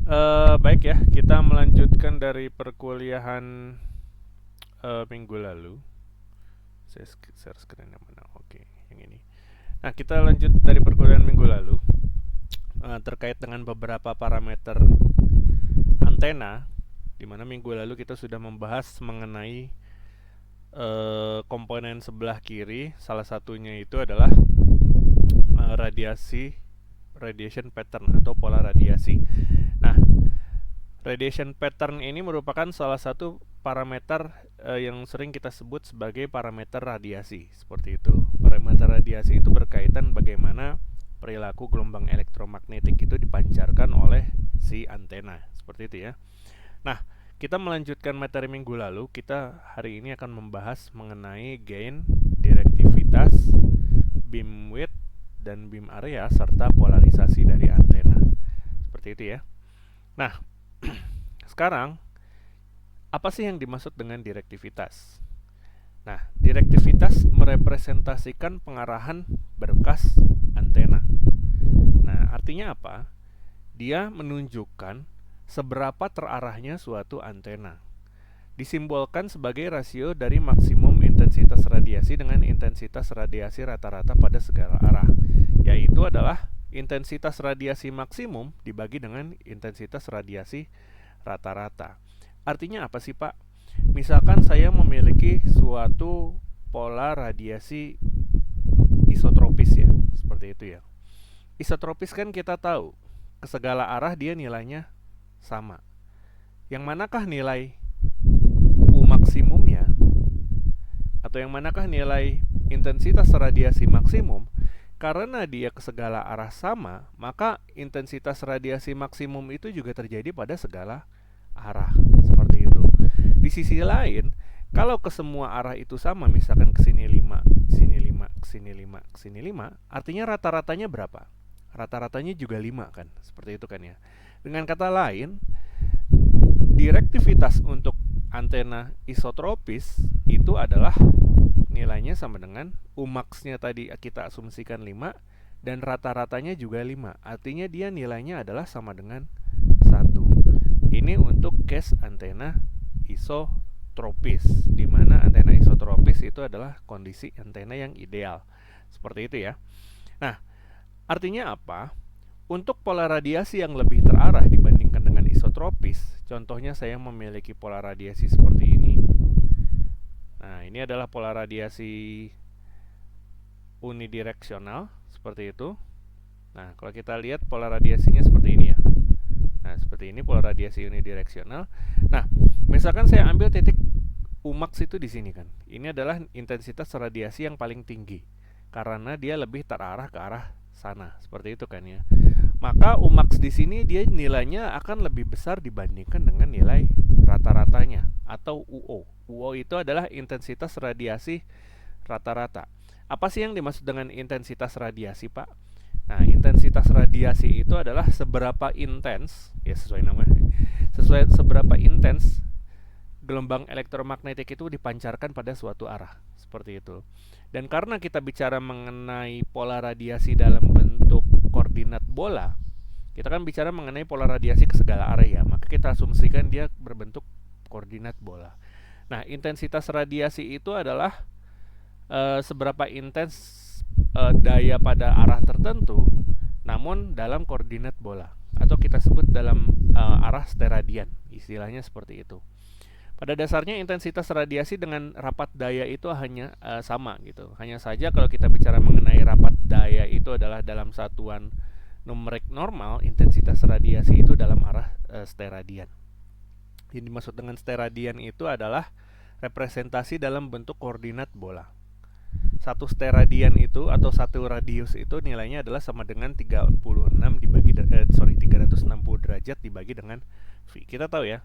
Baik ya, kita melanjutkan dari perkuliahan minggu lalu. Saya share screen yang mana? Oke, yang ini. Nah, kita lanjut dari perkuliahan minggu lalu terkait dengan beberapa parameter antena, di mana minggu lalu kita sudah membahas mengenai komponen sebelah kiri. Salah satunya itu adalah radiation pattern atau pola radiasi. Nah, radiation pattern ini merupakan salah satu parameter yang sering kita sebut sebagai parameter radiasi. Seperti itu. Parameter radiasi itu berkaitan bagaimana perilaku gelombang elektromagnetik itu dipancarkan oleh si antena. Seperti itu ya. Nah, kita melanjutkan materi minggu lalu. Kita hari ini akan membahas mengenai gain, direktivitas, beam width, dan beam area serta polarisasi dari antena. Seperti itu ya. Nah, sekarang apa sih yang dimaksud dengan direktivitas? Nah, direktivitas merepresentasikan pengarahan berkas antena. Nah, artinya apa? Dia menunjukkan seberapa terarahnya suatu antena. Disimbolkan sebagai rasio dari maksimum intensitas radiasi dengan intensitas radiasi rata-rata pada segala arah, yaitu adalah intensitas radiasi maksimum dibagi dengan intensitas radiasi rata-rata. Artinya apa sih, Pak? Misalkan saya memiliki suatu pola radiasi isotropis ya, seperti itu ya. Isotropis kan kita tahu, ke segala arah dia nilainya sama. Yang manakah nilai U maksimumnya? Atau yang manakah nilai intensitas radiasi maksimum? Karena dia ke segala arah sama, maka intensitas radiasi maksimum itu juga terjadi pada segala arah. Seperti itu. Di sisi lain, kalau ke semua arah itu sama, misalkan ke sini 5, ke sini 5, ke sini 5, ke sini 5, artinya rata-ratanya berapa? Rata-ratanya juga 5 kan? Seperti itu kan ya. Dengan kata lain, direktivitas untuk antena isotropis itu adalah nilainya sama dengan Umax-nya tadi kita asumsikan 5 dan rata-ratanya juga 5. Artinya dia nilainya adalah sama dengan 1. Ini untuk case antena isotropis, di mana antena isotropis itu adalah kondisi antena yang ideal. Seperti itu ya. Nah, artinya apa? Untuk pola radiasi yang lebih terarah dibandingkan dengan isotropis, contohnya saya memiliki pola radiasi seperti ini. Nah, ini adalah pola radiasi unidireksional, seperti itu. Nah, kalau kita lihat pola radiasinya seperti ini ya. Nah, seperti ini pola radiasi unidireksional. Nah, misalkan saya ambil titik Umax itu di sini kan. Ini adalah intensitas radiasi yang paling tinggi karena dia lebih terarah ke arah sana, seperti itu kan ya. Maka Umax di sini dia nilainya akan lebih besar dibandingkan dengan nilai rata-ratanya atau UO. UO itu adalah intensitas radiasi rata-rata. Apa sih yang dimaksud dengan intensitas radiasi, Pak? Nah, intensitas radiasi itu adalah seberapa intens, ya sesuai namanya, seberapa intens gelombang elektromagnetik itu dipancarkan pada suatu arah, seperti itu. Dan karena kita bicara mengenai pola radiasi dalam bentuk koordinat bola, kita kan bicara mengenai pola radiasi ke segala arah ya, maka kita asumsikan dia berbentuk koordinat bola. Nah, intensitas radiasi itu adalah seberapa intens daya pada arah tertentu, namun dalam koordinat bola, atau kita sebut dalam arah steradian, istilahnya seperti itu. Pada dasarnya intensitas radiasi dengan rapat daya itu hanya sama gitu. Hanya saja kalau kita bicara mengenai rapat daya itu adalah dalam satuan numerik normal, intensitas radiasi itu dalam arah steradian. Yang dimaksud dengan steradian itu adalah representasi dalam bentuk koordinat bola. Satu steradian itu atau satu radius itu nilainya adalah sama dengan 360 derajat dibagi dengan V. Kita tahu ya,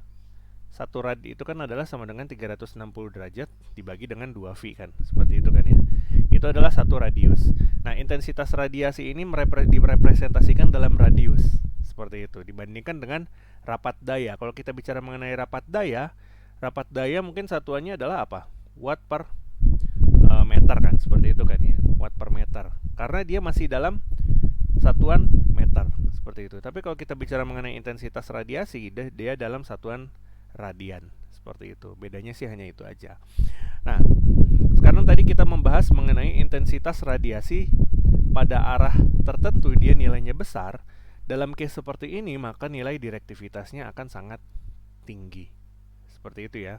satu rad itu kan adalah sama dengan 360 derajat dibagi dengan 2V kan. Seperti itu kan ya. Itu adalah satu radius. Nah, intensitas radiasi ini direpresentasikan dalam radius. Seperti itu. Dibandingkan dengan rapat daya. Kalau kita bicara mengenai rapat daya mungkin satuannya adalah apa? Watt per meter kan. Seperti itu kan ya. Watt per meter. Karena dia masih dalam satuan meter. meter, seperti itu. Tapi kalau kita bicara mengenai intensitas radiasi, dia dalam satuan radian, seperti itu. Bedanya sih hanya itu aja. Nah, sekarang tadi kita membahas mengenai intensitas radiasi pada arah tertentu, dia nilainya besar. Dalam case seperti ini, maka nilai direktivitasnya akan sangat tinggi. Seperti itu ya.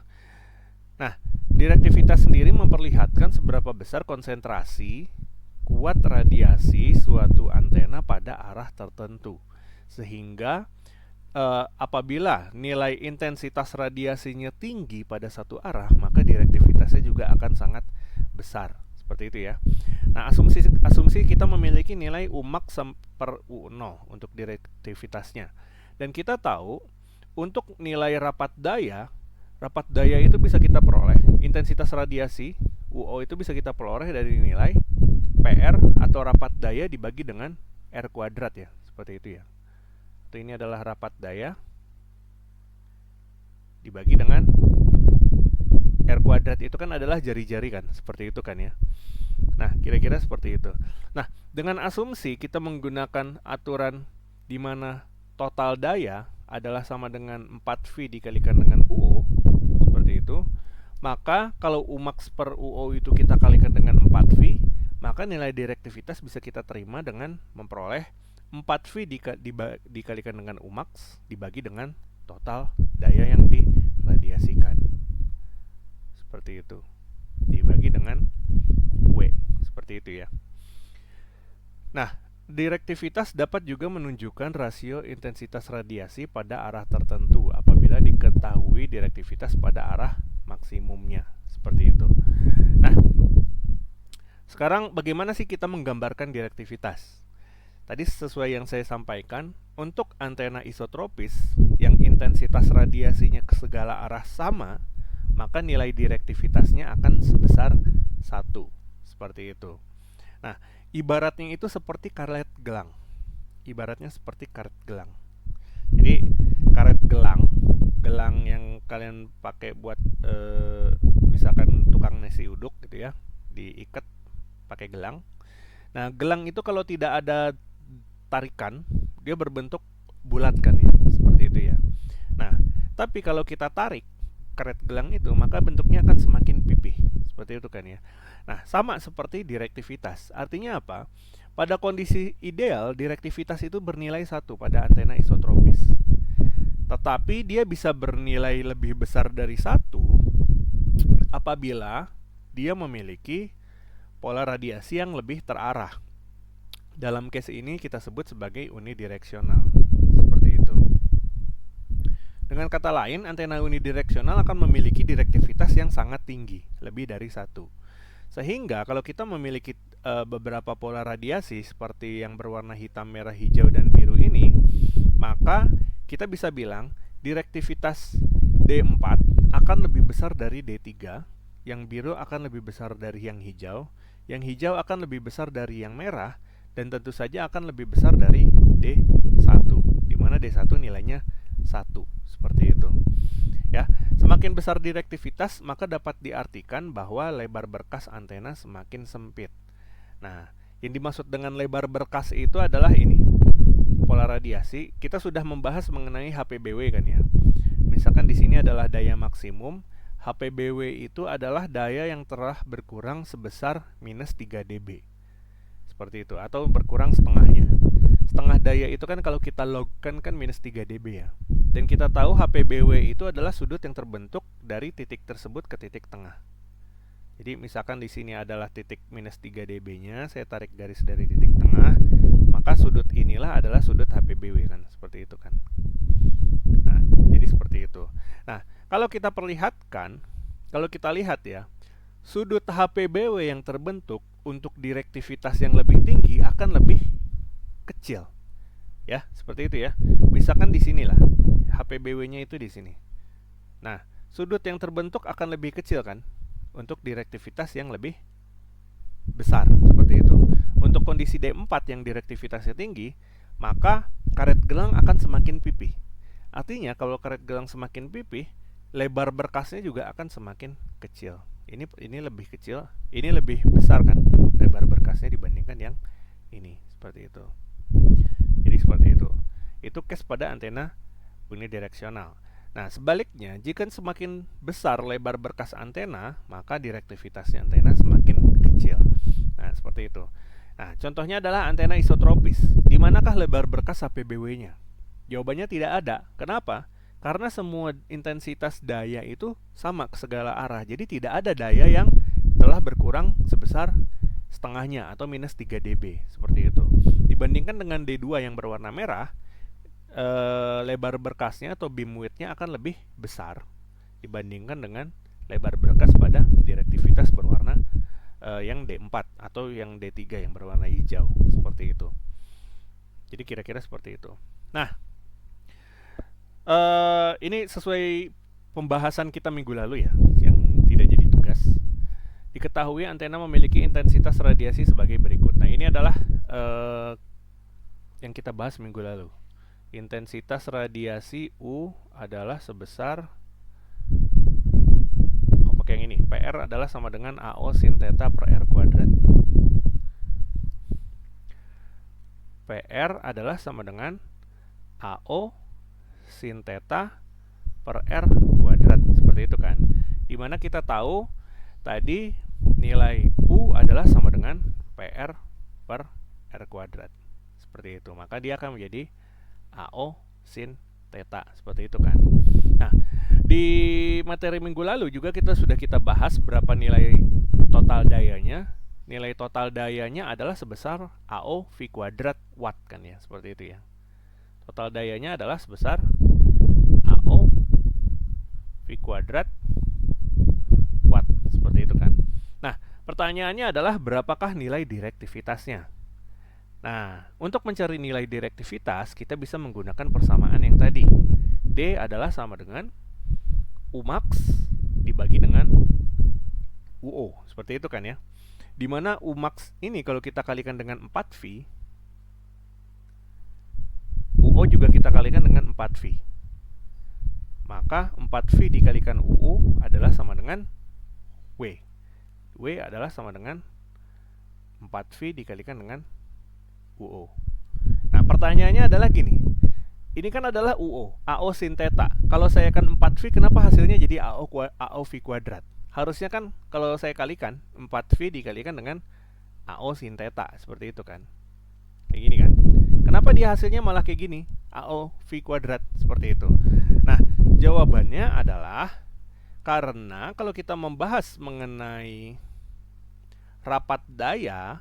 Nah, direktivitas sendiri memperlihatkan seberapa besar konsentrasi kuat radiasi suatu antena pada arah tertentu. Sehingga apabila nilai intensitas radiasinya tinggi pada satu arah, maka direktivitasnya juga akan sangat besar. Seperti itu ya. Nah, asumsi kita memiliki nilai Umax per U0 untuk direktivitasnya. Dan kita tahu untuk nilai rapat daya itu bisa kita peroleh, intensitas radiasi UO itu bisa kita peroleh dari nilai PR atau rapat daya dibagi dengan R kuadrat ya, seperti itu ya. Atau ini adalah rapat daya dibagi dengan R kuadrat, itu kan adalah jari-jari kan, seperti itu kan ya. Nah, kira-kira seperti itu. Nah, dengan asumsi kita menggunakan aturan di mana total daya adalah sama dengan 4V dikalikan dengan UO, seperti itu. Maka kalau Umax per UO itu kita kalikan dengan 4V, maka nilai direktivitas bisa kita terima dengan memperoleh 4V dikalikan dengan Umax dibagi dengan total daya yang diradiasikan. Seperti itu. Dibagi dengan W. Seperti itu ya. Nah, direktivitas dapat juga menunjukkan rasio intensitas radiasi pada arah tertentu apabila diketahui direktivitas pada arah maksimumnya. Seperti itu. Nah, sekarang bagaimana sih kita menggambarkan direktivitas? Tadi sesuai yang saya sampaikan, untuk antena isotropis yang intensitas radiasinya ke segala arah sama, maka nilai direktivitasnya akan sebesar 1. Seperti itu. Nah, ibaratnya itu seperti karet gelang. Ibaratnya seperti karet gelang. Jadi, karet gelang yang kalian pakai buat misalkan tukang nasi uduk gitu ya, diikat pakai gelang. Nah, gelang itu kalau tidak ada tarikan, dia berbentuk bulat kan ya, seperti itu ya. Nah, tapi kalau kita tarik karet gelang itu, maka bentuknya akan semakin pipih, seperti itu kan ya. Nah, sama seperti direktivitas. Artinya apa? Pada kondisi ideal, direktivitas itu bernilai 1 pada antena isotropis. Tetapi dia bisa bernilai lebih besar dari 1 apabila dia memiliki pola radiasi yang lebih terarah. Dalam case ini kita sebut sebagai unidireksional. Seperti itu. Dengan kata lain, antena unidireksional akan memiliki direktivitas yang sangat tinggi, lebih dari 1. Sehingga kalau kita memiliki beberapa pola radiasi seperti yang berwarna hitam, merah, hijau, dan biru ini, maka kita bisa bilang direktivitas D4 akan lebih besar dari D3, yang biru akan lebih besar dari yang hijau akan lebih besar dari yang merah, dan tentu saja akan lebih besar dari D1, di mana D1 nilainya 1, seperti itu. Ya, semakin besar direktivitas, maka dapat diartikan bahwa lebar berkas antena semakin sempit. Nah, yang dimaksud dengan lebar berkas itu adalah ini, pola radiasi. Kita sudah membahas mengenai HPBW kan ya. Misalkan di sini adalah daya maksimum, HPBW itu adalah daya yang telah berkurang sebesar minus 3 dB. Seperti itu, atau berkurang setengahnya. Setengah daya itu kan kalau kita logkan kan minus 3 dB ya. Dan kita tahu HPBW itu adalah sudut yang terbentuk dari titik tersebut ke titik tengah. Jadi misalkan di sini adalah titik minus 3 dB-nya, saya tarik garis dari titik tengah, maka sudut inilah adalah sudut HPBW kan, seperti itu kan. Nah, jadi seperti itu. Nah, kalau kita perlihatkan, kalau kita lihat ya, sudut HPBW yang terbentuk untuk direktivitas yang lebih tinggi akan lebih kecil. Ya, seperti itu ya. Misalkan di sinilah HPBW-nya itu di sini. Nah, sudut yang terbentuk akan lebih kecil kan untuk direktivitas yang lebih besar, seperti itu. Untuk kondisi D4 yang direktivitasnya tinggi, maka karet gelang akan semakin pipih. Artinya kalau karet gelang semakin pipih, lebar berkasnya juga akan semakin kecil. Ini lebih kecil, ini lebih besar kan lebar berkasnya dibandingkan yang ini, seperti itu. Jadi seperti itu. Itu case pada antena unidireksional. Nah, sebaliknya, jika semakin besar lebar berkas antena, maka direktivitasnya antena semakin kecil. Nah, seperti itu. Nah, contohnya adalah antena isotropis. Di manakah lebar berkas HPBW-nya? Jawabannya tidak ada. Kenapa? Karena semua intensitas daya itu sama ke segala arah. Jadi tidak ada daya yang telah berkurang sebesar setengahnya atau minus 3 dB. Seperti itu. Dibandingkan dengan D2 yang berwarna merah, lebar berkasnya atau beam width-nya akan lebih besar dibandingkan dengan lebar berkas pada direktivitas berwarna yang D4 atau yang D3 yang berwarna hijau, seperti itu. Jadi kira-kira seperti itu. Nah, ini sesuai pembahasan kita minggu lalu ya, yang tidak jadi tugas. Diketahui antena memiliki intensitas radiasi sebagai berikut. Nah, ini adalah yang kita bahas minggu lalu. Intensitas radiasi U adalah sebesar pakai yang ini. PR adalah sama dengan AO sin theta per R kuadrat. PR adalah sama dengan AO sin theta per R kuadrat. Seperti itu kan. Dimana kita tahu tadi nilai U adalah sama dengan PR per R kuadrat. Seperti itu. Maka dia akan menjadi AO sin theta, seperti itu kan. Nah, di materi minggu lalu juga kita bahas berapa nilai total dayanya. Nilai total dayanya adalah sebesar AO V kuadrat watt kan ya, seperti itu ya. Total dayanya adalah sebesar AO V kuadrat watt, seperti itu kan. Nah, pertanyaannya adalah berapakah nilai direktivitasnya? Nah, untuk mencari nilai direktivitas, kita bisa menggunakan persamaan yang tadi. D adalah sama dengan U max dibagi dengan UO. Seperti itu kan ya. Dimana U max ini kalau kita kalikan dengan 4V, UO juga kita kalikan dengan 4V. Maka 4V dikalikan UO adalah sama dengan W. W adalah sama dengan 4V dikalikan dengan UO. Nah, pertanyaannya adalah gini. Ini kan adalah UO, AO sin theta. Kalau saya kan 4V, kenapa hasilnya jadi AO V kuadrat? Harusnya kan kalau saya kalikan 4V dikalikan dengan AO sin theta, seperti itu kan. Kayak gini kan. Kenapa dia hasilnya malah kayak gini? AO V kuadrat, seperti itu. Nah, jawabannya adalah karena kalau kita membahas mengenai rapat daya,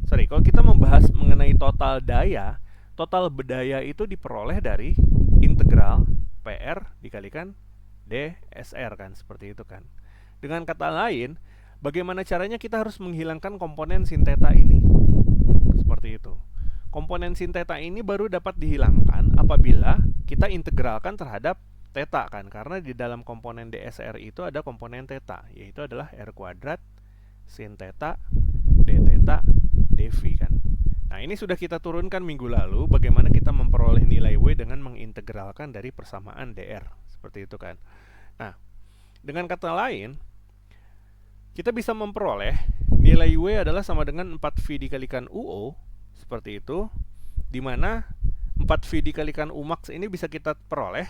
kalau kita membahas mengenai total daya, total bedaya itu diperoleh dari integral PR dikalikan DSR kan, seperti itu kan. Dengan kata lain, bagaimana caranya kita harus menghilangkan komponen sin theta ini? Seperti itu. Komponen sin theta ini baru dapat dihilangkan apabila kita integralkan terhadap theta kan, karena di dalam komponen DSR itu ada komponen theta, yaitu adalah R kuadrat sin theta D theta dV kan. Nah, ini sudah kita turunkan minggu lalu bagaimana kita memperoleh nilai W dengan mengintegralkan dari persamaan DR. Seperti itu kan. Nah, dengan kata lain, kita bisa memperoleh nilai W adalah sama dengan 4V dikalikan UO, seperti itu, di mana 4V dikalikan U max ini bisa kita peroleh.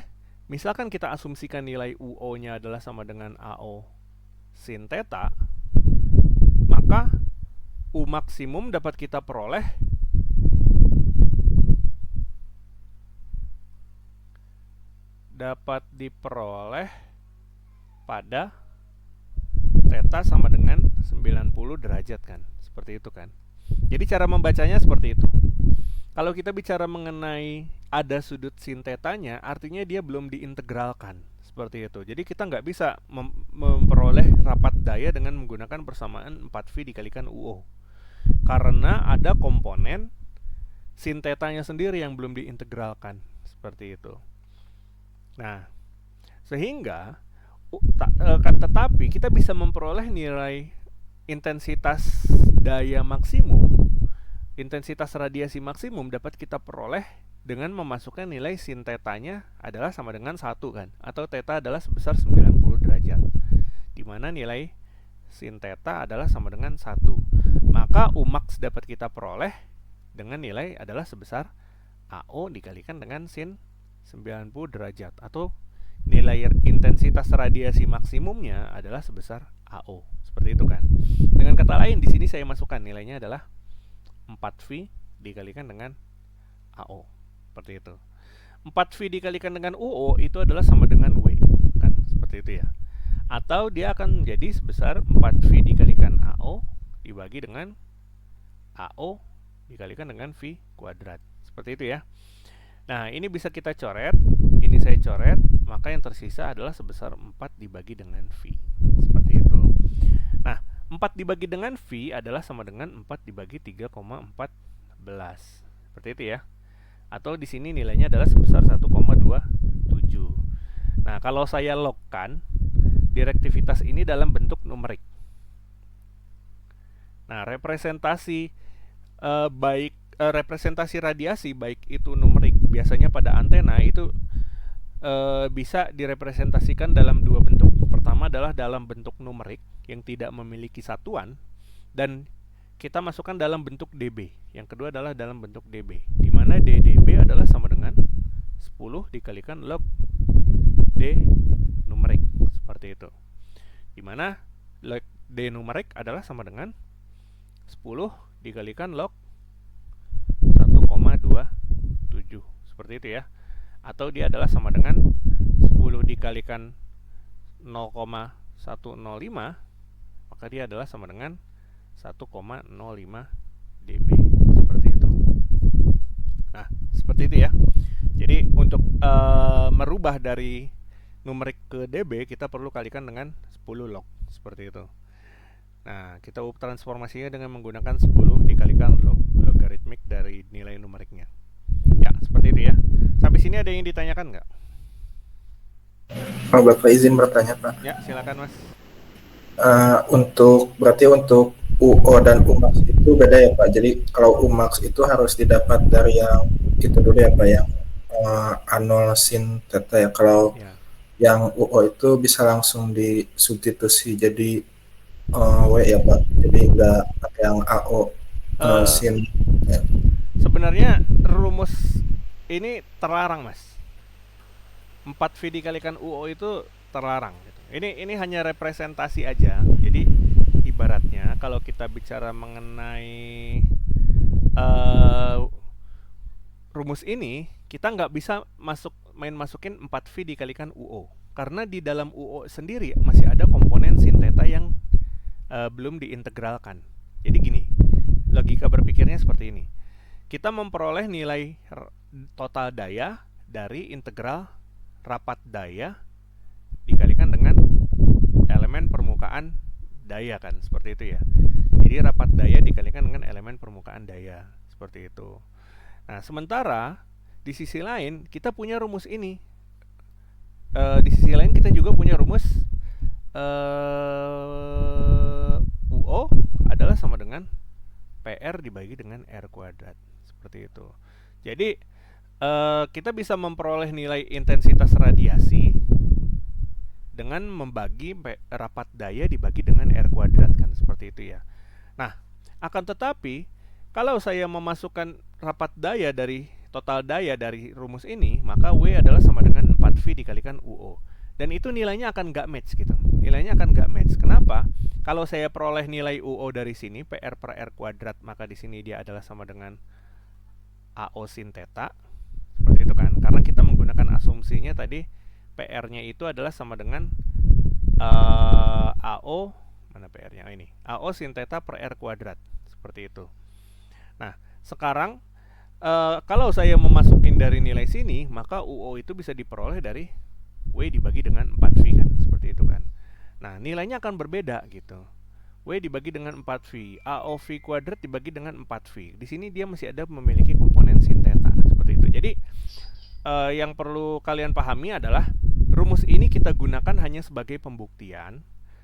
Misalkan kita asumsikan nilai UO-nya adalah sama dengan AO sin theta, maka U maksimum dapat kita peroleh pada theta sama dengan 90 derajat kan, seperti itu kan. Jadi cara membacanya seperti itu. Kalau kita bicara mengenai ada sudut sin theta-nya, artinya dia belum diintegralkan, seperti itu. Jadi kita nggak bisa memperoleh rapat daya dengan menggunakan persamaan 4V dikalikan UO, karena ada komponen sin theta-nya sendiri yang belum diintegralkan, seperti itu. Nah, sehingga tetapi kita bisa memperoleh nilai intensitas daya maksimum, intensitas radiasi maksimum dapat kita peroleh dengan memasukkan nilai sin theta-nya adalah sama dengan 1 kan, atau theta adalah sebesar 90 derajat, di mana nilai sin theta adalah sama dengan 1. Maka U max dapat kita peroleh dengan nilai adalah sebesar AO dikalikan dengan sin 90 derajat, atau nilai intensitas radiasi maksimumnya adalah sebesar AO. Seperti itu kan. Dengan kata lain, di sini saya masukkan nilainya adalah 4V dikalikan dengan AO. Seperti itu. 4V dikalikan dengan UO itu adalah sama dengan W. Kan seperti itu ya. Atau dia akan menjadi sebesar 4V dikalikan AO dibagi dengan AO dikalikan dengan V kuadrat. Seperti itu ya. Nah, ini bisa kita coret. Ini saya coret, maka yang tersisa adalah sebesar 4 dibagi dengan V. Seperti itu. Nah, 4 dibagi dengan V adalah sama dengan 4 dibagi 3,14. Seperti itu ya. Atau di sini nilainya adalah sebesar 1,27. Nah, kalau saya logkan direktivitas ini dalam bentuk numerik. Nah, representasi representasi radiasi baik itu numerik, biasanya pada antena itu bisa direpresentasikan dalam dua bentuk. Pertama adalah dalam bentuk numerik yang tidak memiliki satuan, dan kita masukkan dalam bentuk dB. Yang kedua adalah dalam bentuk dB, di mana dB adalah sama dengan 10 dikalikan log D numerik, seperti itu. Di mana log D numerik adalah sama dengan 10 dikalikan log 1,27, seperti itu ya. Atau dia adalah sama dengan 10 dikalikan 0,105, maka dia adalah sama dengan 1,05 dB, seperti itu. Nah, seperti itu ya. Jadi untuk merubah dari numerik ke dB, kita perlu kalikan dengan 10 log, seperti itu. Nah, kita transformasinya dengan menggunakan 10 dikalikan logaritmik dari nilai numeriknya. Ya, seperti itu ya. Sampai sini ada yang ditanyakan nggak? Oh, Bapak izin bertanya, Pak. Ya, silakan Mas. Berarti untuk UO dan UMAX itu beda ya, Pak. Jadi kalau UMAX itu harus didapat dari yang itu dulu ya, Pak, yang anol sin theta ya. Kalau Ya. yang UO itu bisa langsung disubstitusi jadi W ya, Pak. Jadi nggak pakai yang AO sin ya. Sebenarnya rumus ini terlarang, Mas. 4V dikalikan UO itu terlarang gitu. Ini hanya representasi aja. Jadi ibaratnya kalau kita bicara mengenai rumus ini, kita nggak bisa masukin 4V dikalikan UO, karena di dalam UO sendiri masih ada komponen sin theta yang belum diintegralkan. Jadi gini, logika berpikirnya seperti ini. Kita memperoleh nilai total daya dari integral rapat daya dikalikan dengan elemen permukaan daya, kan seperti itu ya. Jadi rapat daya dikalikan dengan elemen permukaan daya, seperti itu. Nah, sementara di sisi lain kita punya rumus ini. Di sisi lain kita juga punya rumus UO adalah sama dengan PR dibagi dengan R kuadrat, seperti itu. Jadi kita bisa memperoleh nilai intensitas radiasi dengan membagi rapat daya dibagi dengan R kuadrat, kan seperti itu ya. Nah, akan tetapi kalau saya memasukkan rapat daya dari total daya dari rumus ini, maka W adalah sama dengan 4V dikalikan UO. Dan itu nilainya akan nggak match gitu. Nilainya akan nggak match. Kenapa? Kalau saya peroleh nilai UO dari sini, PR per R kuadrat, maka di sini dia adalah sama dengan AO sin theta. Seperti itu kan. Karena kita menggunakan asumsinya tadi, PR-nya itu adalah sama dengan AO, mana PR-nya? Oh, ini. AO sin theta per R kuadrat. Seperti itu. Nah, sekarang kalau saya memasukin dari nilai sini, maka UO itu bisa diperoleh dari W dibagi dengan 4V, kan, seperti itu kan. Nah, nilainya akan berbeda gitu. W dibagi dengan 4V, AOV kuadrat dibagi dengan 4V. Di sini dia masih ada memiliki komponen sin theta, seperti itu. Jadi yang perlu kalian pahami adalah rumus ini kita gunakan hanya sebagai pembuktian,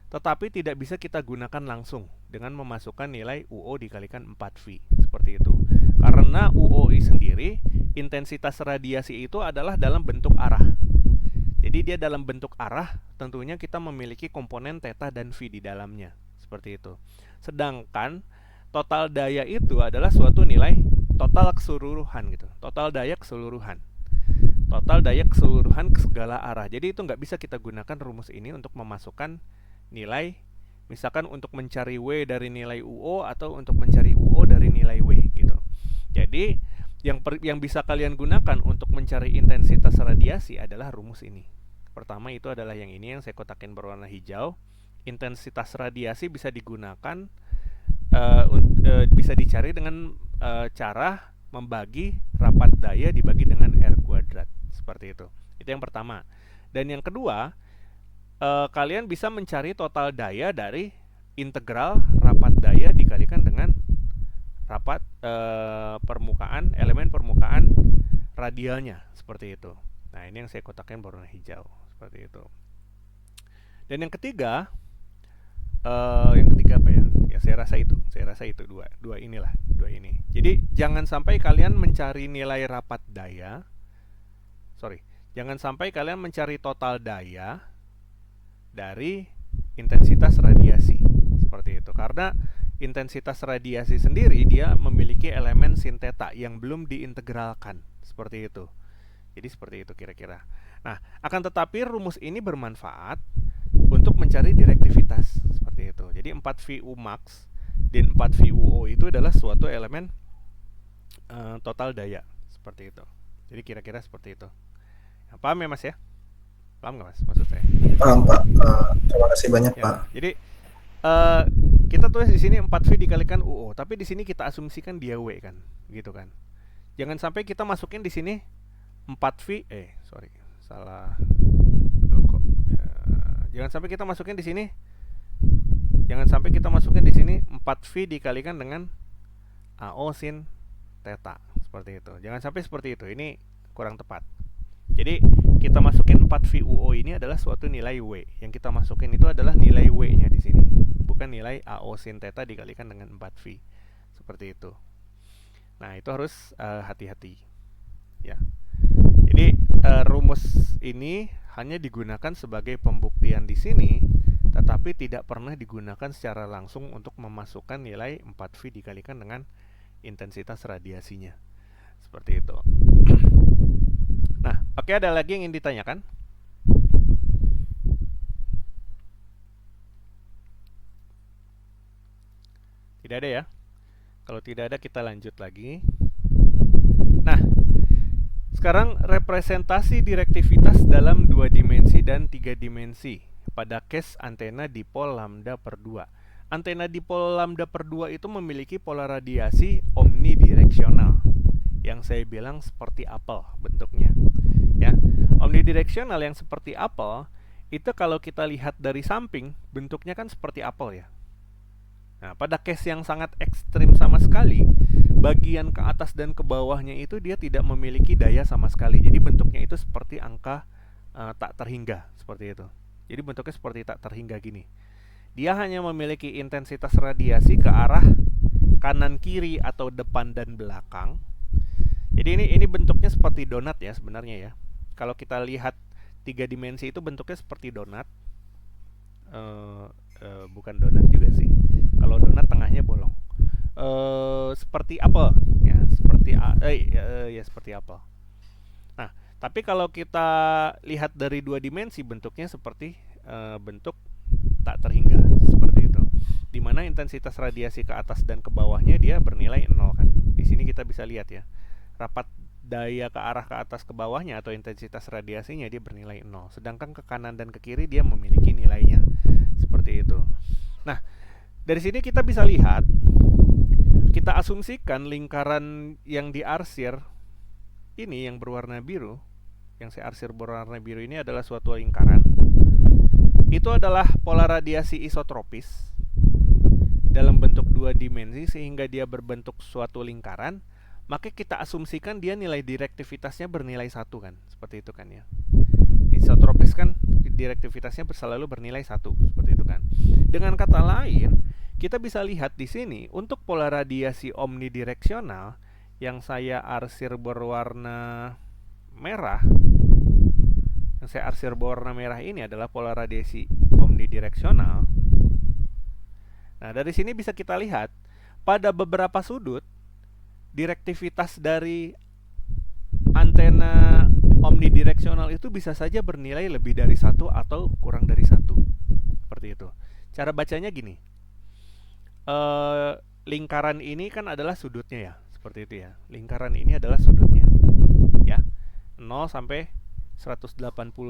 tetapi tidak bisa kita gunakan langsung dengan memasukkan nilai UO dikalikan 4V, seperti itu. Karena UO sendiri, intensitas radiasi itu adalah dalam bentuk arah. Jadi dia dalam bentuk arah, tentunya kita memiliki komponen theta dan V di dalamnya, seperti itu. Sedangkan total daya itu adalah suatu nilai total keseluruhan gitu, total daya keseluruhan, total daya keseluruhan ke segala arah. Jadi itu nggak bisa kita gunakan rumus ini untuk memasukkan nilai, misalkan untuk mencari W dari nilai UO atau untuk mencari UO dari nilai W gitu. Jadi yang bisa kalian gunakan untuk mencari intensitas radiasi adalah rumus ini. Pertama itu adalah yang ini yang saya kotakin berwarna hijau. Intensitas radiasi bisa digunakan bisa dicari dengan cara membagi rapat daya dibagi dengan R kuadrat, seperti itu. Itu yang pertama. Dan yang kedua, kalian bisa mencari total daya dari integral rapat daya dikalikan dengan rapat elemen permukaan radialnya, seperti itu. Nah, ini yang saya kotakin berwarna hijau, seperti itu. Dan yang ketiga apa ya? Ya saya rasa itu dua ini. Jadi jangan sampai kalian mencari nilai rapat daya, jangan sampai kalian mencari total daya dari intensitas radiasi, seperti itu. Karena intensitas radiasi sendiri dia memiliki elemen sin theta yang belum diintegralkan, seperti itu. Jadi seperti itu kira-kira. Nah, akan tetapi rumus ini bermanfaat untuk mencari direktivitas, seperti itu. Jadi 4VU max dan 4VUO itu adalah suatu elemen total daya, seperti itu. Jadi kira-kira seperti itu. Nah, paham ya Mas ya? Paham nggak Mas maksud saya? Paham Pak. Terima kasih banyak ya, Pak. Jadi kita tulis di sini 4V dikalikan UO, tapi di sini kita asumsikan dia W kan, gitu kan. Jangan sampai kita masukin di sini 4V, salah. Jangan sampai kita masukin di sini. Jangan sampai kita masukin di sini 4V dikalikan dengan AO sin theta, seperti itu. Jangan sampai seperti itu. Ini kurang tepat. Jadi kita masukin 4VUO ini adalah suatu nilai W. Yang kita masukin itu adalah nilai W-nya di sini, bukan nilai AO sin theta dikalikan dengan 4V. Seperti itu. Nah, itu harus hati-hati. Ya. Jadi rumus ini hanya digunakan sebagai pembuktian di sini, tetapi tidak pernah digunakan secara langsung untuk memasukkan nilai 4V dikalikan dengan intensitas radiasinya. Seperti itu. Nah, oke, ada lagi yang ingin ditanyakan? Tidak ada ya? Kalau tidak ada, kita lanjut lagi. Nah, sekarang representasi direktivitas dalam 2 dimensi dan 3 dimensi pada case antena dipol lambda per 2. Antena dipol lambda per 2 itu memiliki pola radiasi omnidireksional, yang saya bilang seperti apel bentuknya. Ya, omnidireksional yang seperti apel itu kalau kita lihat dari samping bentuknya kan seperti apel ya. Nah, pada case yang sangat ekstrim sama sekali, bagian ke atas dan ke bawahnya itu dia tidak memiliki daya sama sekali. Jadi bentuknya itu seperti angka tak terhingga, seperti itu. Jadi bentuknya seperti tak terhingga gini. Dia hanya memiliki intensitas radiasi ke arah kanan kiri atau depan dan belakang. Jadi ini bentuknya seperti donat ya sebenarnya ya. Kalau kita lihat 3 dimensi itu bentuknya seperti donat. Bukan donat juga sih. Kalau donat tengahnya bolong. Seperti apel ya, seperti apel. Nah, tapi kalau kita lihat dari 2 dimensi bentuknya seperti bentuk tak terhingga, seperti itu. Di mana intensitas radiasi ke atas dan ke bawahnya dia bernilai 0 kan. Di sini kita bisa lihat ya. Rapat daya ke arah ke atas ke bawahnya atau intensitas radiasinya dia bernilai 0. Sedangkan ke kanan dan ke kiri dia memiliki nilainya. Seperti itu. Nah, dari sini kita bisa lihat, kita asumsikan lingkaran yang diarsir ini yang berwarna biru, yang saya arsir berwarna biru ini adalah suatu lingkaran. Itu adalah pola radiasi isotropis dalam bentuk 2 dimensi sehingga dia berbentuk suatu lingkaran. Maka kita asumsikan dia nilai direktivitasnya bernilai 1 kan, seperti itu kan ya. Isotropis kan direktivitasnya selalu bernilai 1, seperti itu kan. Dengan kata lain, kita bisa lihat di sini untuk pola radiasi omnidireksional yang saya arsir berwarna merah. Yang saya arsir berwarna merah ini adalah pola radiasi omnidireksional. Nah, dari sini bisa kita lihat pada beberapa sudut direktivitas dari antena omnidireksional itu bisa saja bernilai lebih dari 1 atau kurang dari 1. Seperti itu. Cara bacanya gini. Lingkaran ini kan adalah sudutnya ya. Seperti itu ya. Lingkaran ini adalah sudutnya. Ya. 0 sampai 180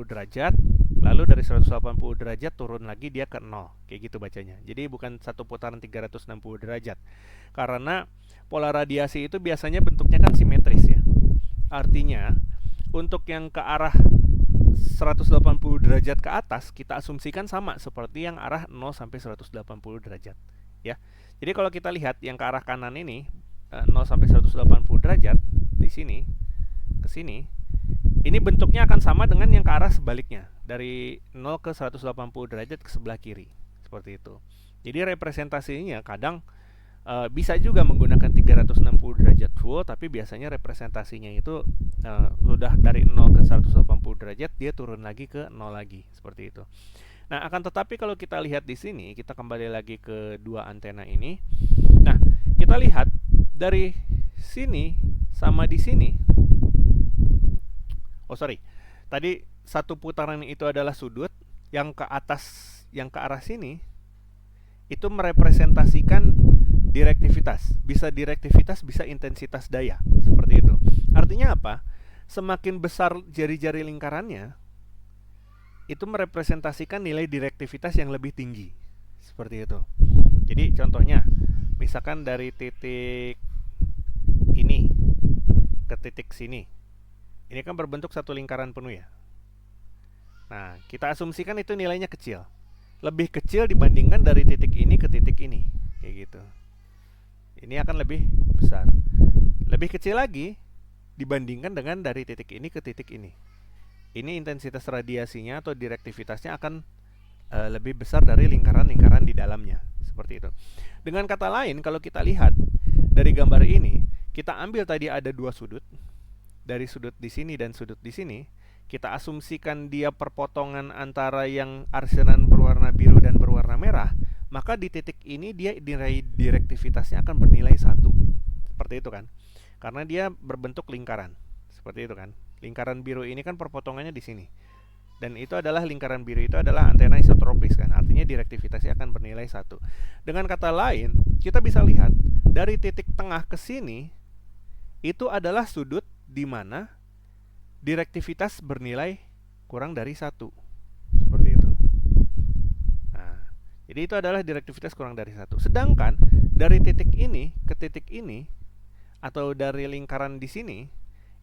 derajat. Lalu dari 180 derajat turun lagi dia ke 0. Kayak gitu bacanya. Jadi bukan satu putaran 360 derajat. Karena pola radiasi itu biasanya bentuknya kan simetris ya. Artinya untuk yang ke arah 180 derajat ke atas kita asumsikan sama seperti yang arah 0 sampai 180 derajat ya. Jadi kalau kita lihat yang ke arah kanan ini 0 sampai 180 derajat di sini ke sini, ini bentuknya akan sama dengan yang ke arah sebaliknya dari 0 ke 180 derajat ke sebelah kiri. Seperti itu. Jadi representasinya kadang bisa juga menggunakan 360 derajat full, tapi biasanya representasinya itu sudah dari 0 ke 180 derajat dia turun lagi ke 0 lagi, seperti itu. Nah, akan tetapi kalau kita lihat di sini, kita kembali lagi ke dua antena ini. Nah, kita lihat dari sini sama di sini. Oh, sorry. Tadi satu putaran itu adalah sudut, yang ke atas, yang ke arah sini itu merepresentasikan direktivitas. Bisa direktivitas, bisa intensitas daya. Seperti itu. Artinya apa? Semakin besar jari-jari lingkarannya, itu merepresentasikan nilai direktivitas yang lebih tinggi. Seperti itu. Jadi contohnya, misalkan dari titik ini ke titik sini. Ini kan berbentuk satu lingkaran penuh ya. Nah, kita asumsikan itu nilainya kecil. Lebih kecil dibandingkan dari titik ini ke titik ini. Kayak gitu. Ini akan lebih besar. Lebih kecil lagi dibandingkan dengan dari titik ini ke titik ini. Ini intensitas radiasinya atau direktivitasnya akan lebih besar dari lingkaran-lingkaran di dalamnya. Seperti itu. Dengan kata lain, kalau kita lihat dari gambar ini, kita ambil tadi ada dua sudut. Dari sudut di sini dan sudut di sini, kita asumsikan dia perpotongan antara yang arsenan berwarna biru dan berwarna merah, maka di titik ini dia nilai direktivitasnya akan bernilai 1. Seperti itu kan. Karena dia berbentuk lingkaran. Seperti itu kan. Lingkaran biru ini kan perpotongannya di sini. Dan itu adalah lingkaran biru itu adalah antena isotropis kan. Artinya direktivitasnya akan bernilai 1. Dengan kata lain, kita bisa lihat dari titik tengah ke sini itu adalah sudut di mana direktivitas bernilai kurang dari 1. Seperti itu. Jadi itu adalah direktivitas kurang dari 1. Sedangkan dari titik ini ke titik ini atau dari lingkaran di sini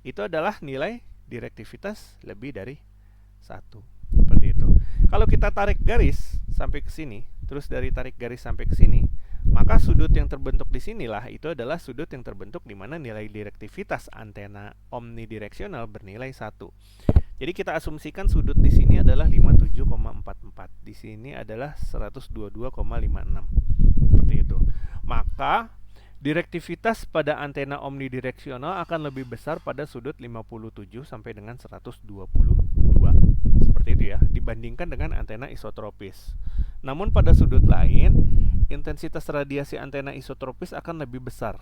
itu adalah nilai direktivitas lebih dari 1. Seperti itu. Kalau kita tarik garis sampai ke sini, terus dari tarik garis sampai ke sini, maka sudut yang terbentuk di sinilah itu adalah sudut yang terbentuk di mana nilai direktivitas antena omnidireksional bernilai 1. Jadi kita asumsikan sudut di sini adalah 57,44. Di sini adalah 122,56. Seperti itu. Maka direktivitas pada antena omnidireksional akan lebih besar pada sudut 57 sampai dengan 122. Seperti itu ya, dibandingkan dengan antena isotropis. Namun pada sudut lain, intensitas radiasi antena isotropis akan lebih besar.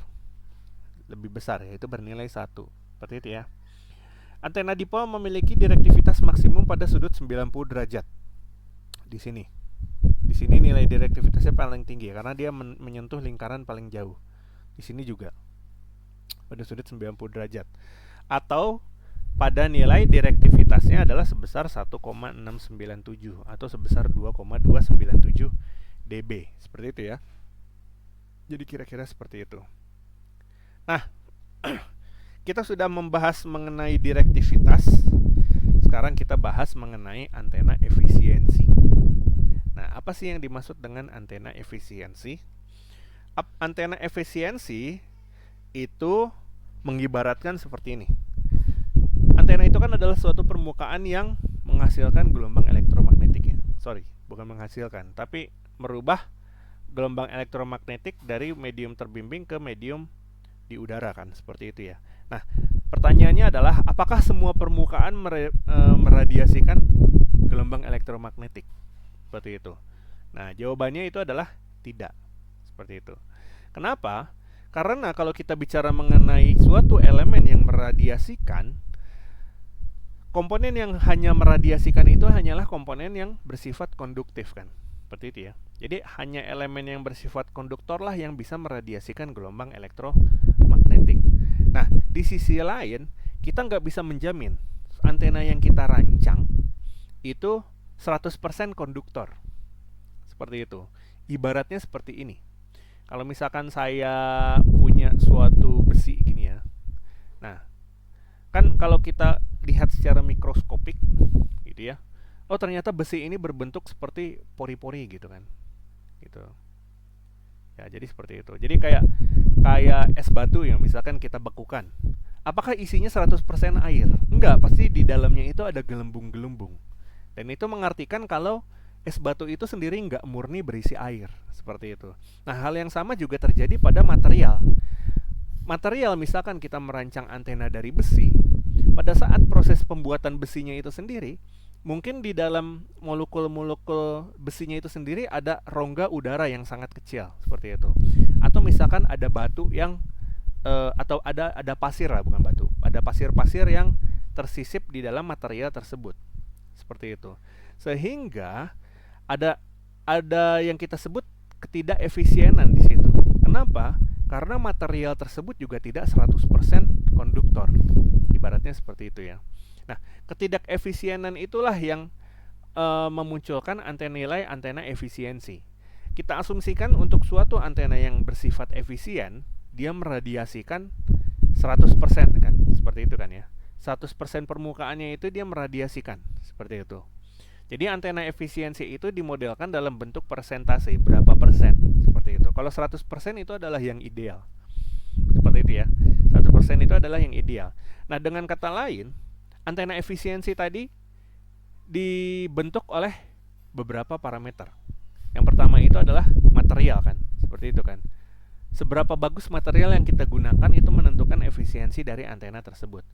Lebih besar, yaitu bernilai 1. Seperti itu ya. Antena dipol memiliki direktivitas maksimum pada sudut 90 derajat. Di sini. Di sini nilai direktivitasnya paling tinggi karena dia menyentuh lingkaran paling jauh. Di sini juga. Pada sudut 90 derajat. Atau pada nilai direktivitasnya adalah sebesar 1,697 atau sebesar 2,297 dB. Seperti itu ya. Jadi kira-kira seperti itu. Nah, kita sudah membahas mengenai direktivitas. Sekarang kita bahas mengenai antena efisiensi. Nah, apa sih yang dimaksud dengan antena efisiensi? Antena efisiensi itu mengibaratkan seperti ini. Antena itu kan adalah suatu permukaan yang menghasilkan gelombang elektromagnetik ya. Sorry, bukan menghasilkan, tapi merubah gelombang elektromagnetik dari medium terbimbing ke medium di udara kan, seperti itu ya. Nah, pertanyaannya adalah apakah semua permukaan meradiasikan gelombang elektromagnetik? Seperti itu. Nah, jawabannya itu adalah tidak. Seperti itu. Kenapa? Karena kalau kita bicara mengenai suatu elemen yang meradiasikan, komponen yang hanya meradiasikan itu hanyalah komponen yang bersifat konduktif kan. Seperti itu ya. Jadi hanya elemen yang bersifat konduktor lah yang bisa meradiasikan gelombang elektromagnetik. Nah, di sisi lain, kita nggak bisa menjamin antena yang kita rancang itu 100% konduktor. Seperti itu. Ibaratnya seperti ini. Kalau misalkan saya punya suatu besi gini ya. Nah, kan kalau kita lihat secara mikroskopik gitu ya. Oh, ternyata besi ini berbentuk seperti pori-pori gitu kan. Gitu. Ya, jadi seperti itu. Jadi kayak es batu yang misalkan kita bekukan. Apakah isinya 100% air? Enggak, pasti di dalamnya itu ada gelembung-gelembung. Dan itu mengartikan kalau es batu itu sendiri nggak murni berisi air, seperti itu. Nah, hal yang sama juga terjadi pada material. Material misalkan kita merancang antena dari besi, pada saat proses pembuatan besinya itu sendiri, mungkin di dalam molekul-molekul besinya itu sendiri ada rongga udara yang sangat kecil, seperti itu. Atau misalkan ada batu yang atau ada pasir lah, bukan batu. Ada pasir-pasir yang tersisip di dalam material tersebut. Seperti itu. Sehingga ada yang kita sebut ketidakefisienan di situ. Kenapa? Karena material tersebut juga tidak 100% konduktor. Ibaratnya seperti itu ya. Nah, ketidakefisienan itulah yang memunculkan nilai antena efisiensi. Kita asumsikan untuk suatu antena yang bersifat efisien, dia meradiasikan 100% kan, seperti itu kan ya. 100% permukaannya itu dia meradiasikan, seperti itu. Jadi antena efisiensi itu dimodelkan dalam bentuk persentase, berapa persen, seperti itu. Kalau 100% itu adalah yang ideal. Seperti itu ya. 100% itu adalah yang ideal. Nah, dengan kata lain, antena efisiensi tadi dibentuk oleh beberapa parameter. Yang pertama itu adalah material kan, seperti itu kan. Seberapa bagus material yang kita gunakan itu menentukan efisiensi dari antena tersebut.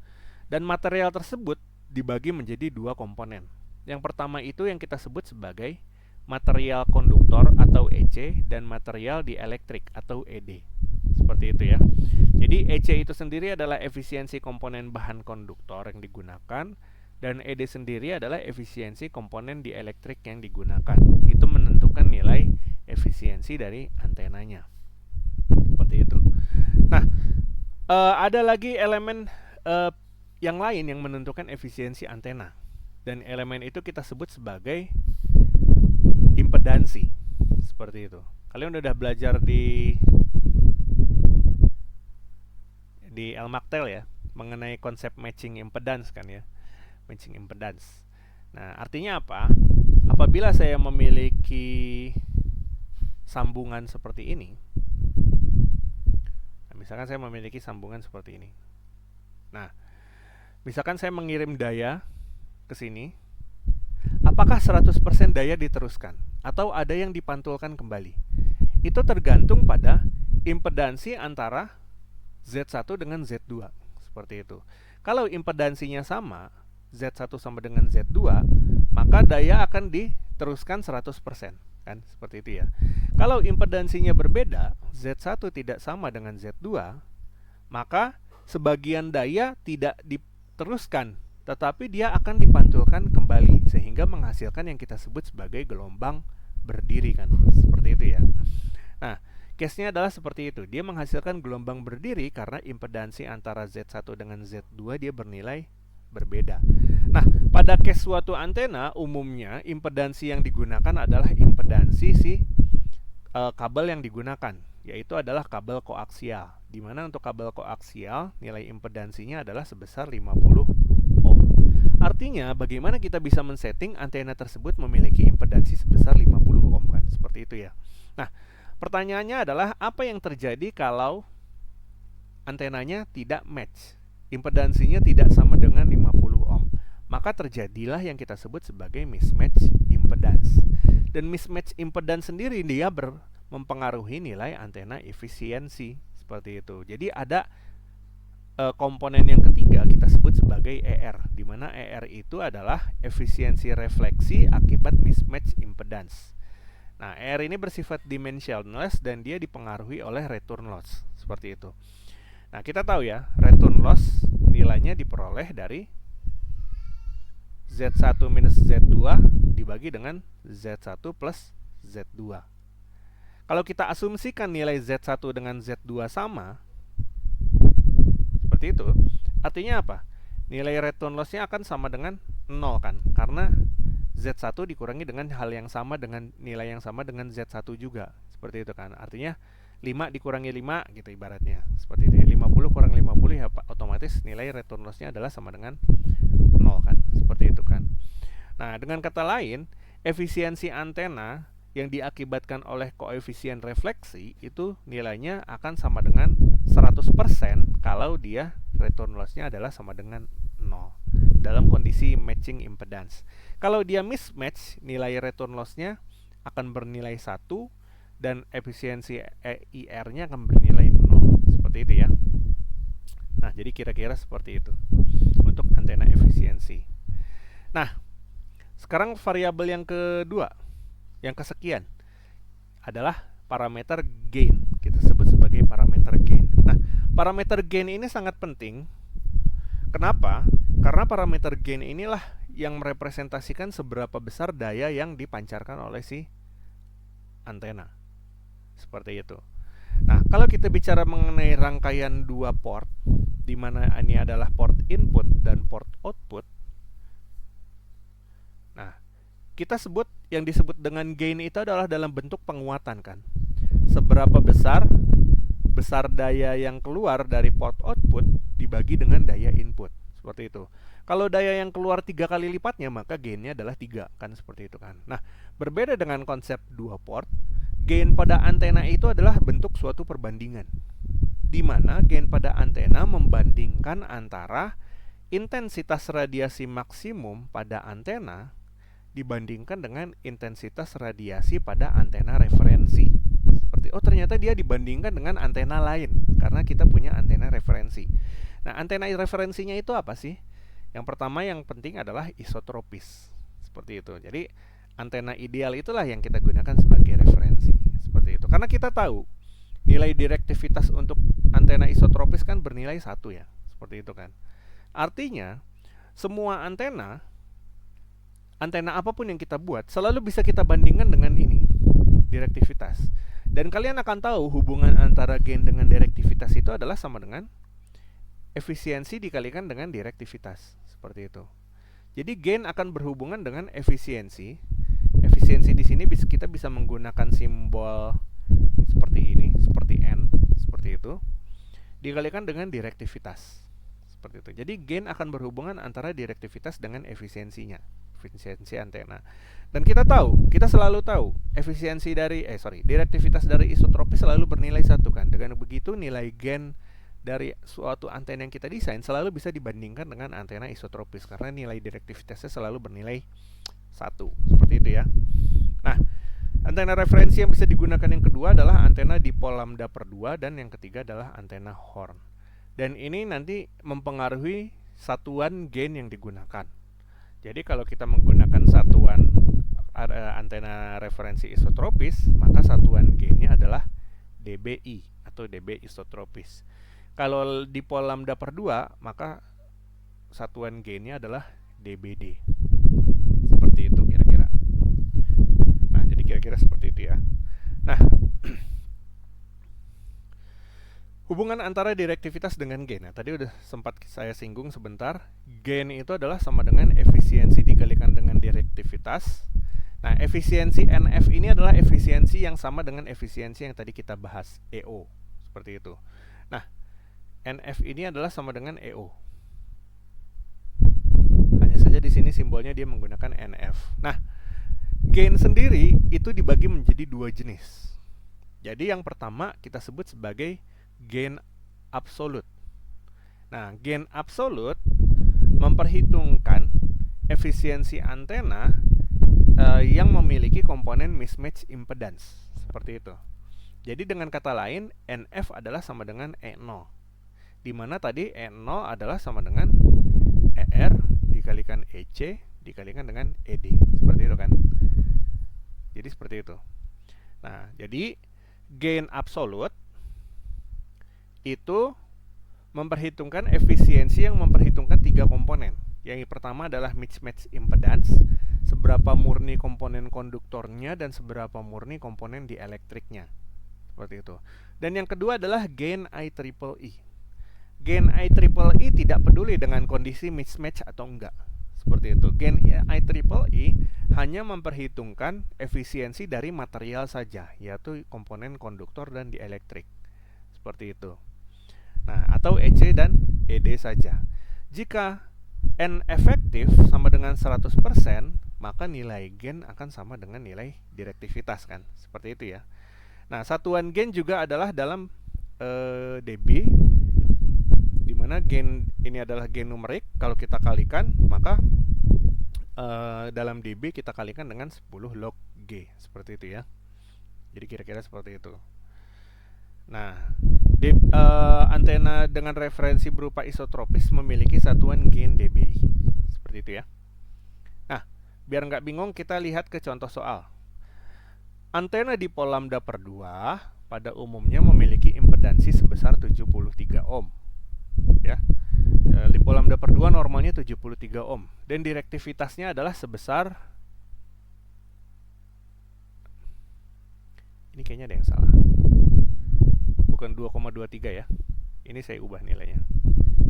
Dan material tersebut dibagi menjadi dua komponen. Yang pertama itu yang kita sebut sebagai material konduktor atau EC dan material dielektrik atau ED. Seperti itu ya. Jadi EC itu sendiri adalah efisiensi komponen bahan konduktor yang digunakan, dan ED sendiri adalah efisiensi komponen dielektrik yang digunakan. Itu menentukan nilai efisiensi dari antenanya. Seperti itu. Nah, ada lagi elemen yang lain yang menentukan efisiensi antena. Dan elemen itu kita sebut sebagai impedansi. Seperti itu. Kalian udah belajar di Elmactel ya, mengenai konsep matching impedance kan ya. Matching impedance. Nah, artinya apa? Apabila saya memiliki sambungan seperti ini. Nah, misalkan saya memiliki sambungan seperti ini. Nah, misalkan saya mengirim daya ke sini, apakah 100% daya diteruskan atau ada yang dipantulkan kembali? Itu tergantung pada impedansi antara Z1 dengan Z2, seperti itu. Kalau impedansinya sama, Z1 sama dengan Z2, maka daya akan diteruskan 100%, kan? Seperti itu ya. Kalau impedansinya berbeda, Z1 tidak sama dengan Z2, maka sebagian daya tidak diteruskan, tetapi dia akan dipantulkan kembali sehingga menghasilkan yang kita sebut sebagai gelombang berdiri kan. Seperti itu ya. Nah, case-nya adalah seperti itu. Dia menghasilkan gelombang berdiri karena impedansi antara Z1 dengan Z2 dia bernilai berbeda. Nah, pada case suatu antena umumnya impedansi yang digunakan adalah impedansi kabel yang digunakan, yaitu adalah kabel koaksial. Di mana untuk kabel koaksial nilai impedansinya adalah sebesar 50 ohm. Artinya bagaimana kita bisa men-setting antena tersebut memiliki impedansi sebesar 50 ohm kan? Seperti itu ya. Nah, pertanyaannya adalah apa yang terjadi kalau antenanya tidak match? Impedansinya tidak sama dengan 50 ohm. Maka terjadilah yang kita sebut sebagai mismatch impedance. Dan mismatch impedance sendiri dia mempengaruhi nilai antena efisiensi, seperti itu. Jadi ada komponen yang ketiga kita sebut sebagai ER, di mana ER itu adalah efisiensi refleksi akibat mismatch impedance. Nah, ER ini bersifat dimensionless dan dia dipengaruhi oleh return loss. Seperti itu. Nah, kita tahu ya, return loss nilainya diperoleh dari Z1 minus Z2 dibagi dengan Z1 plus Z2. Kalau kita asumsikan nilai Z1 dengan Z2 sama, seperti itu, artinya apa? Nilai return loss-nya akan sama dengan 0 kan? Karena Z1 dikurangi dengan hal yang sama dengan nilai yang sama dengan Z1 juga. Seperti itu kan. Artinya 5 dikurangi 5 gitu ibaratnya. Seperti itu ya. 50 kurang 50 ya otomatis nilai return loss-nya adalah sama dengan 0 kan. Seperti itu kan. Nah, dengan kata lain, efisiensi antena yang diakibatkan oleh koefisien refleksi itu nilainya akan sama dengan 100% kalau dia return loss-nya adalah sama dengan 0 dalam kondisi matching impedance. Kalau dia mismatch, nilai return loss-nya akan bernilai 1 dan efisiensi IR-nya akan bernilai 0. Seperti itu ya. Nah, jadi kira-kira seperti itu untuk antena efisiensi. Nah, sekarang variabel yang kedua, yang kesekian adalah parameter gain. Kita sebut sebagai parameter gain. Nah, parameter gain ini sangat penting. Kenapa? Karena parameter gain inilah yang merepresentasikan seberapa besar daya yang dipancarkan oleh si antena. Seperti itu. Nah, kalau kita bicara mengenai rangkaian dua port, di mana ini adalah port input dan port output. Nah, kita sebut yang disebut dengan gain itu adalah dalam bentuk penguatan kan. Seberapa besar daya yang keluar dari port output dibagi dengan daya input. Seperti itu. Kalau daya yang keluar 3 kali lipatnya, maka gainnya adalah 3 kan, seperti itu kan. Nah, berbeda dengan konsep dua port, gain pada antena itu adalah bentuk suatu perbandingan, di mana gain pada antena membandingkan antara intensitas radiasi maksimum pada antena dibandingkan dengan intensitas radiasi pada antena referensi. Seperti, oh ternyata dia dibandingkan dengan antena lain karena kita punya antena referensi. Nah, antena referensinya itu apa sih? Yang pertama yang penting adalah isotropis. Seperti itu. Jadi antena ideal itulah yang kita gunakan sebagai referensi. Seperti itu. Karena kita tahu nilai direktivitas untuk antena isotropis kan bernilai 1 ya. Seperti itu kan. Artinya semua antena apapun yang kita buat selalu bisa kita bandingkan dengan ini, direktivitas. Dan kalian akan tahu hubungan antara gain dengan direktivitas itu adalah sama dengan efisiensi dikalikan dengan direktivitas. Seperti itu. Jadi gain akan berhubungan dengan efisiensi. Efisiensi di sini kita bisa menggunakan simbol seperti ini, seperti N, seperti itu, dikalikan dengan direktivitas. Seperti itu. Jadi gain akan berhubungan antara direktivitas dengan efisiensinya, efisiensi antena. Dan kita selalu tahu direktivitas dari isotropis selalu bernilai 1 kan. Dengan begitu nilai gain dari suatu antena yang kita desain selalu bisa dibandingkan dengan antena isotropis karena nilai direktivitasnya selalu bernilai 1. Seperti itu ya. Nah, antena referensi yang bisa digunakan yang kedua adalah antena dipol lambda per 2 dan yang ketiga adalah antena horn. Dan ini nanti mempengaruhi satuan gain yang digunakan. Jadi kalau kita menggunakan satuan antena referensi isotropis, maka satuan gainnya adalah dBi atau dB isotropis. Kalau dipol lambda per 2, maka satuan gainnya adalah dBd. Seperti itu kira-kira. Nah, jadi kira-kira seperti itu ya. Nah, hubungan antara direktivitas dengan gain. Nah, tadi udah sempat saya singgung sebentar. Gain itu adalah sama dengan efisiensi dikalikan dengan direktivitas. Nah, efisiensi NF ini adalah efisiensi yang sama dengan efisiensi yang tadi kita bahas, EO. Seperti itu. Nah, NF ini adalah sama dengan EO. Hanya saja di sini simbolnya dia menggunakan NF. Nah, gain sendiri itu dibagi menjadi 2 jenis. Jadi yang pertama kita sebut sebagai gain absolut. Nah, gain absolut memperhitungkan efisiensi antena yang memiliki komponen mismatch impedance. Seperti itu. Jadi dengan kata lain, NF adalah sama dengan E0. Di mana tadi E0 adalah sama dengan ER dikalikan EC dikalikan dengan ED. Seperti itu kan. Jadi seperti itu. Nah, jadi gain absolut itu memperhitungkan efisiensi yang memperhitungkan 3 komponen. Yang pertama adalah mismatch impedance, seberapa murni komponen konduktornya dan seberapa murni komponen dieлекtriknya. Seperti itu. Dan yang kedua adalah gain IEEE. Gain IEEE tidak peduli dengan kondisi mismatch atau enggak. Seperti itu. Gain IEEE hanya memperhitungkan efisiensi dari material saja, yaitu komponen konduktor dan dieelektrik. Seperti itu. Nah, atau EC dan ED saja. Jika N efektif sama dengan 100%, maka nilai gain akan sama dengan nilai direktivitas kan. Seperti itu ya. Nah, satuan gain juga adalah dalam dB, di mana gain ini adalah gain numerik. Kalau kita kalikan, maka dalam dB kita kalikan dengan 10 log G. Seperti itu ya. Jadi kira-kira seperti itu. Nah, antena dengan referensi berupa isotropis memiliki satuan gain dBi. Seperti itu ya. Nah, biar nggak bingung, kita lihat ke contoh soal. Antena dipol lambda per 2 pada umumnya memiliki impedansi sebesar 73 ohm. Ya. Dipol lambda per 2 normalnya 73 ohm dan direktivitasnya adalah sebesar, ini kayaknya ada yang salah, bukan 2,23 ya. Ini saya ubah nilainya.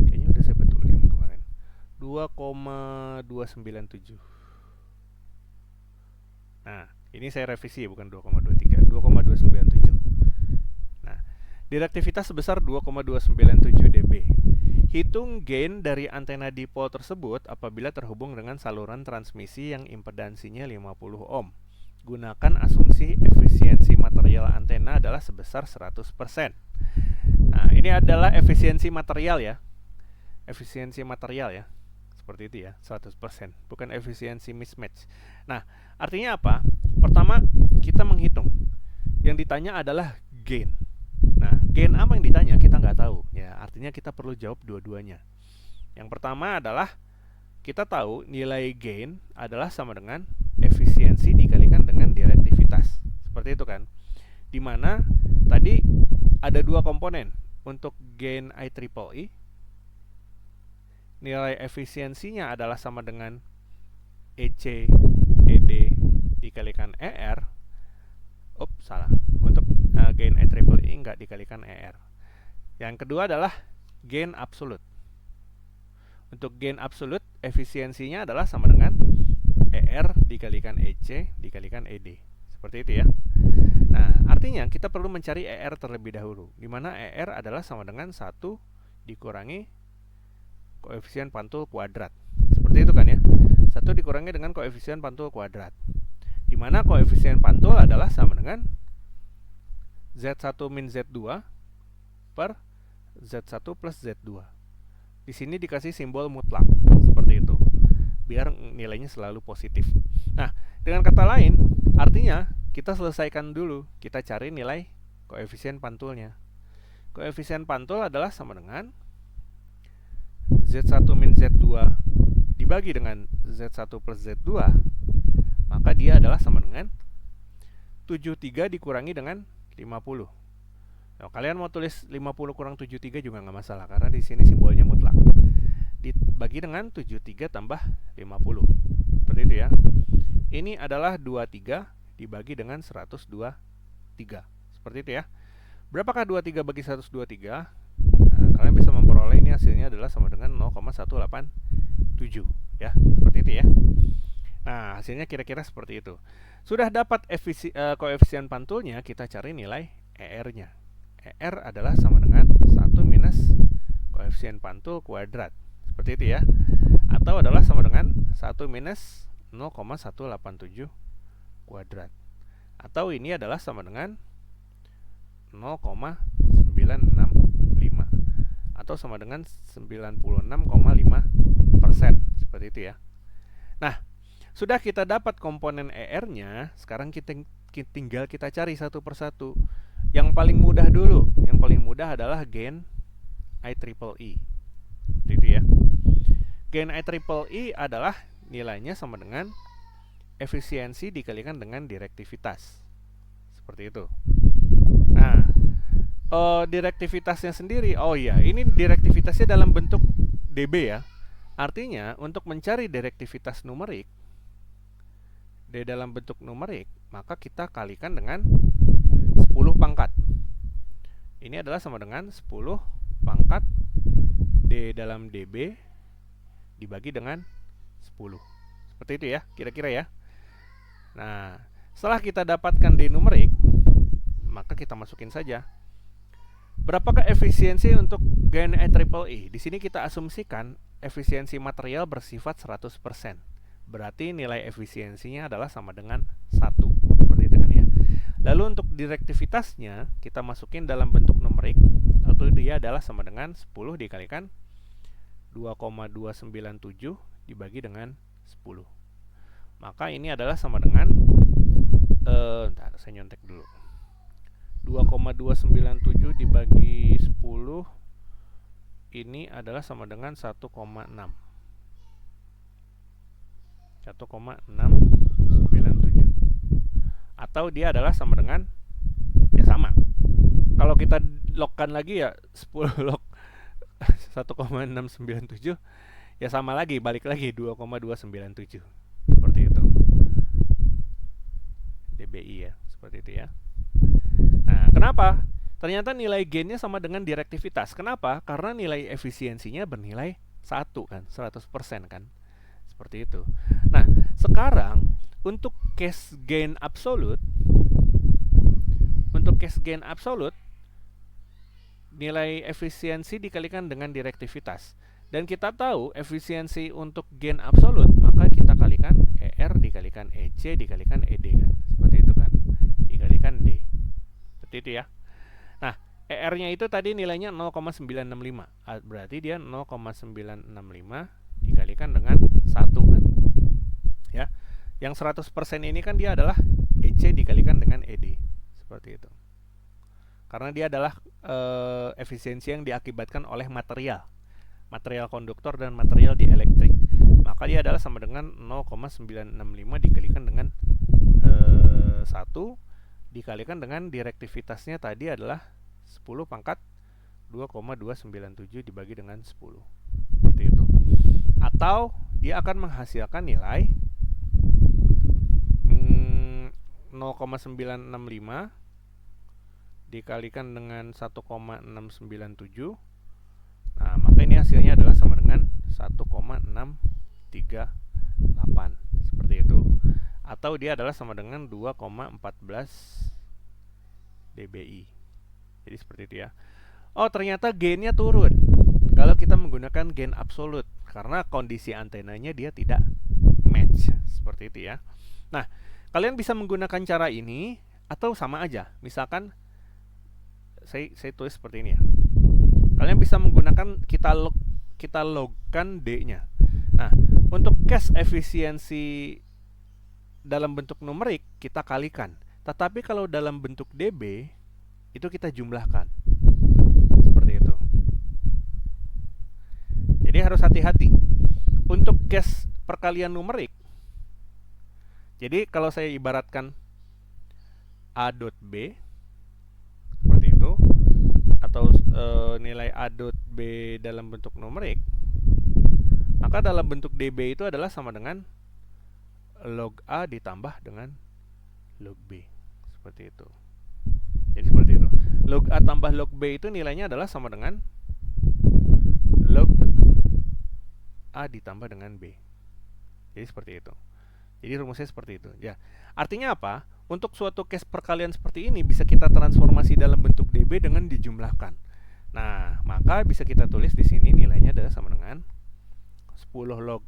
Kayaknya udah saya betulin kemarin. 2,297. Nah, ini saya revisi bukan 2,23, 2,297. Nah, direktivitas sebesar 2,297 dB. Hitung gain dari antena dipol tersebut apabila terhubung dengan saluran transmisi yang impedansinya 50 ohm. Gunakan asumsi efisiensi material antena adalah sebesar 100%. Nah, ini adalah efisiensi material ya. Efisiensi material ya. Seperti itu ya, 100%, bukan efisiensi mismatch. Nah, artinya apa? Pertama, kita menghitung. Yang ditanya adalah gain. Nah, gain apa yang ditanya? Kita nggak tahu. Ya, artinya kita perlu jawab dua-duanya. Yang pertama adalah kita tahu nilai gain adalah sama dengan efisiensi dikalikan dengan direktivitas. Seperti itu kan. Dimana tadi ada dua komponen. Untuk gain IEEE, nilai efisiensinya adalah sama dengan EC ED dikalikan ER. Salah. Untuk gain IEEE nggak dikalikan ER. Yang kedua adalah gain absolut. Untuk gain absolut, efisiensinya adalah sama dengan ER dikalikan EC dikalikan ED. Seperti itu ya. Nah, artinya kita perlu mencari ER terlebih dahulu, di mana ER adalah sama dengan 1 dikurangi koefisien pantul kuadrat. Seperti itu kan ya. 1 dikurangi dengan koefisien pantul kuadrat. Di mana koefisien pantul adalah sama dengan Z1 min Z2 per Z1 plus Z2. Di sini dikasih simbol mutlak seperti itu, biar nilainya selalu positif. Nah, dengan kata lain, artinya kita selesaikan dulu, kita cari nilai koefisien pantulnya. Koefisien pantul adalah sama dengan Z1 min Z2 dibagi dengan Z1 plus Z2, maka dia adalah sama dengan 73 dikurangi dengan 50. Nah, kalian mau tulis 50 kurang 73 juga nggak masalah, karena di sini simbolnya mutlak. Dibagi dengan 73 tambah 50. Seperti itu ya. Ini adalah 23 dibagi dengan 123. Seperti itu ya. Berapakah 23 bagi 123? Nah, kalian bisa memperoleh ini hasilnya adalah sama dengan 0,187 ya. Seperti itu ya. Nah, hasilnya kira-kira seperti itu. Sudah dapat koefisien pantulnya, kita cari nilai ER-nya. ER adalah sama dengan 1 minus koefisien pantul kuadrat. Seperti itu ya. Atau adalah sama dengan 1 minus 0,187 kuadrat. Atau ini adalah sama dengan 0,965. Atau sama dengan 96,5%. Seperti itu ya. Nah, sudah kita dapat komponen ER-nya, sekarang tinggal kita cari satu persatu. Yang paling mudah dulu, yang paling mudah adalah gain IEEE. Itu ya. Gain IEEE adalah nilainya sama dengan efisiensi dikalikan dengan direktivitas. Seperti itu. Nah, direktivitasnya sendiri, oh iya, ini direktivitasnya dalam bentuk dB ya. Artinya untuk mencari direktivitas numerik D dalam bentuk numerik, maka kita kalikan dengan 10 pangkat. Ini adalah sama dengan 10 pangkat D dalam dB dibagi dengan 10. Seperti itu ya, kira-kira ya. Nah, setelah kita dapatkan D numerik, maka kita masukin saja. Berapakah efisiensi untuk gain EEE? Di sini kita asumsikan efisiensi material bersifat 100%. Berarti nilai efisiensinya adalah sama dengan 1. Seperti itu kan ya. Lalu untuk direktivitasnya kita masukin dalam bentuk numerik, atau dia adalah sama dengan 10 dikalikan 2,297 dibagi dengan 10. Maka ini adalah sama dengan bentar, saya nyontek dulu. 2,297 dibagi 10 ini adalah sama dengan 1,6. 1,697. Atau dia adalah sama dengan, ya sama. Kalau kita logkan lagi ya 10 log 1,697 ya sama lagi, balik lagi 2,297. Seperti itu. dBi ya, seperti itu ya. Nah, kenapa? Ternyata nilai gainnya sama dengan direktivitas. Kenapa? Karena nilai efisiensinya bernilai 1 kan, 100% kan. Seperti itu. Nah, sekarang untuk case gain absolute, nilai efisiensi dikalikan dengan direktivitas. Dan kita tahu efisiensi untuk gain absolute, maka kita kalikan ER dikalikan EC dikalikan ED kan. Seperti itu kan. Dikalikan D. Seperti itu ya. Nah, ER-nya itu tadi nilainya 0,965. Berarti dia 0,965 dikalikan dengan 1 kan. Ya. Yang 100% ini kan dia adalah EC dikalikan dengan ED. Seperti itu. Karena dia adalah efisiensi yang diakibatkan oleh material konduktor dan material dielektrik. Maka dia adalah sama dengan 0,965 dikalikan dengan 1 dikalikan dengan direktivitasnya tadi adalah 10 pangkat 2,297 dibagi dengan 10. Seperti itu. Atau dia akan menghasilkan nilai 0,965 dikalikan dengan 1,697. Nah, maka ini hasilnya adalah sama dengan 1,638. Seperti itu. Atau dia adalah sama dengan 2,14 dBi. Jadi seperti itu ya. Oh, ternyata gainnya turun kalau kita menggunakan gain absolute karena kondisi antenanya dia tidak match. Seperti itu ya. Nah, kalian bisa menggunakan cara ini atau sama aja. Misalkan saya tulis seperti ini ya. Kalian bisa menggunakan kita logkan D-nya. Nah, untuk case efisiensi dalam bentuk numerik kita kalikan. Tetapi kalau dalam bentuk dB itu kita jumlahkan. Seperti itu. Jadi harus hati-hati. Untuk case perkalian numerik, jadi kalau saya ibaratkan A dot B seperti itu, atau nilai A dot B dalam bentuk numerik, maka dalam bentuk dB itu adalah sama dengan log A ditambah dengan log B. Seperti itu. Jadi seperti itu. Log A tambah log B itu nilainya adalah sama dengan log A ditambah dengan B. Jadi seperti itu. Jadi rumusnya seperti itu. Ya. Artinya apa? Untuk suatu case perkalian seperti ini bisa kita transformasi dalam bentuk dB dengan dijumlahkan. Nah, maka bisa kita tulis di sini nilainya adalah sama dengan 10 log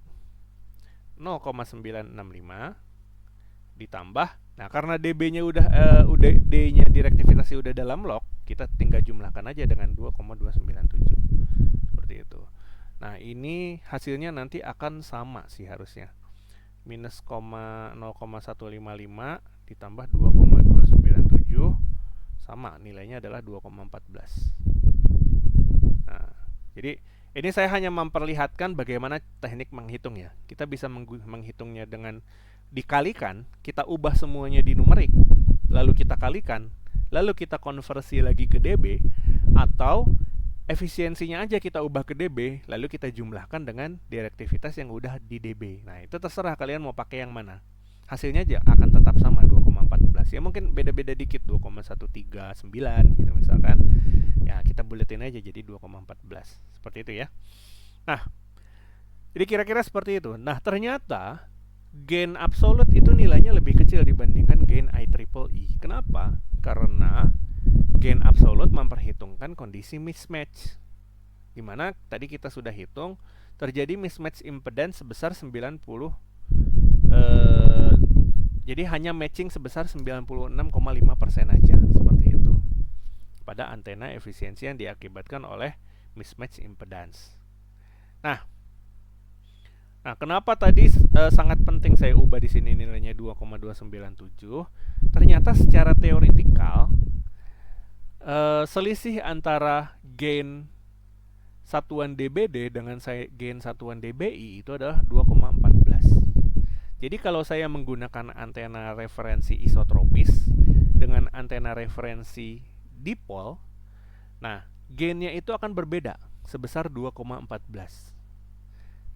0,965 ditambah. Nah, karena dB-nya udah D-nya direktivitasnya udah dalam log, kita tinggal jumlahkan aja dengan 2,297. Seperti itu. Nah, ini hasilnya nanti akan sama sih harusnya. Minus 0,155 ditambah 2,297 sama nilainya adalah 2,14. Nah, jadi ini saya hanya memperlihatkan bagaimana teknik menghitung ya. Kita bisa menghitungnya dengan dikalikan, kita ubah semuanya di numerik. lalu kita kalikan, lalu kita konversi lagi ke dB, atau efisiensinya aja kita ubah ke dB, lalu kita jumlahkan dengan direktivitas yang udah di dB. Nah, itu terserah kalian mau pakai yang mana. Hasilnya aja akan tetap sama 2,14. Ya mungkin beda-beda dikit, 2,139 gitu misalkan. Ya, kita buletin aja jadi 2,14. Seperti itu ya. Nah, jadi kira-kira seperti itu. Nah, ternyata gain absolute itu nilainya lebih kecil dibandingkan gain IEEE. Kenapa? Karena gain absolute memperhitungkan kondisi mismatch, di mana tadi kita sudah hitung terjadi mismatch impedance sebesar 90, jadi hanya matching sebesar 96,5% aja, seperti itu, pada antena efisiensi yang diakibatkan oleh mismatch impedance. Nah, kenapa tadi sangat penting saya ubah di sini nilainya 2,297? Ternyata secara teoretikal selisih antara gain satuan dBd dengan gain satuan dBi itu adalah 2,14. Jadi kalau saya menggunakan antena referensi isotropis dengan antena referensi dipol, nah gainnya itu akan berbeda sebesar 2,14.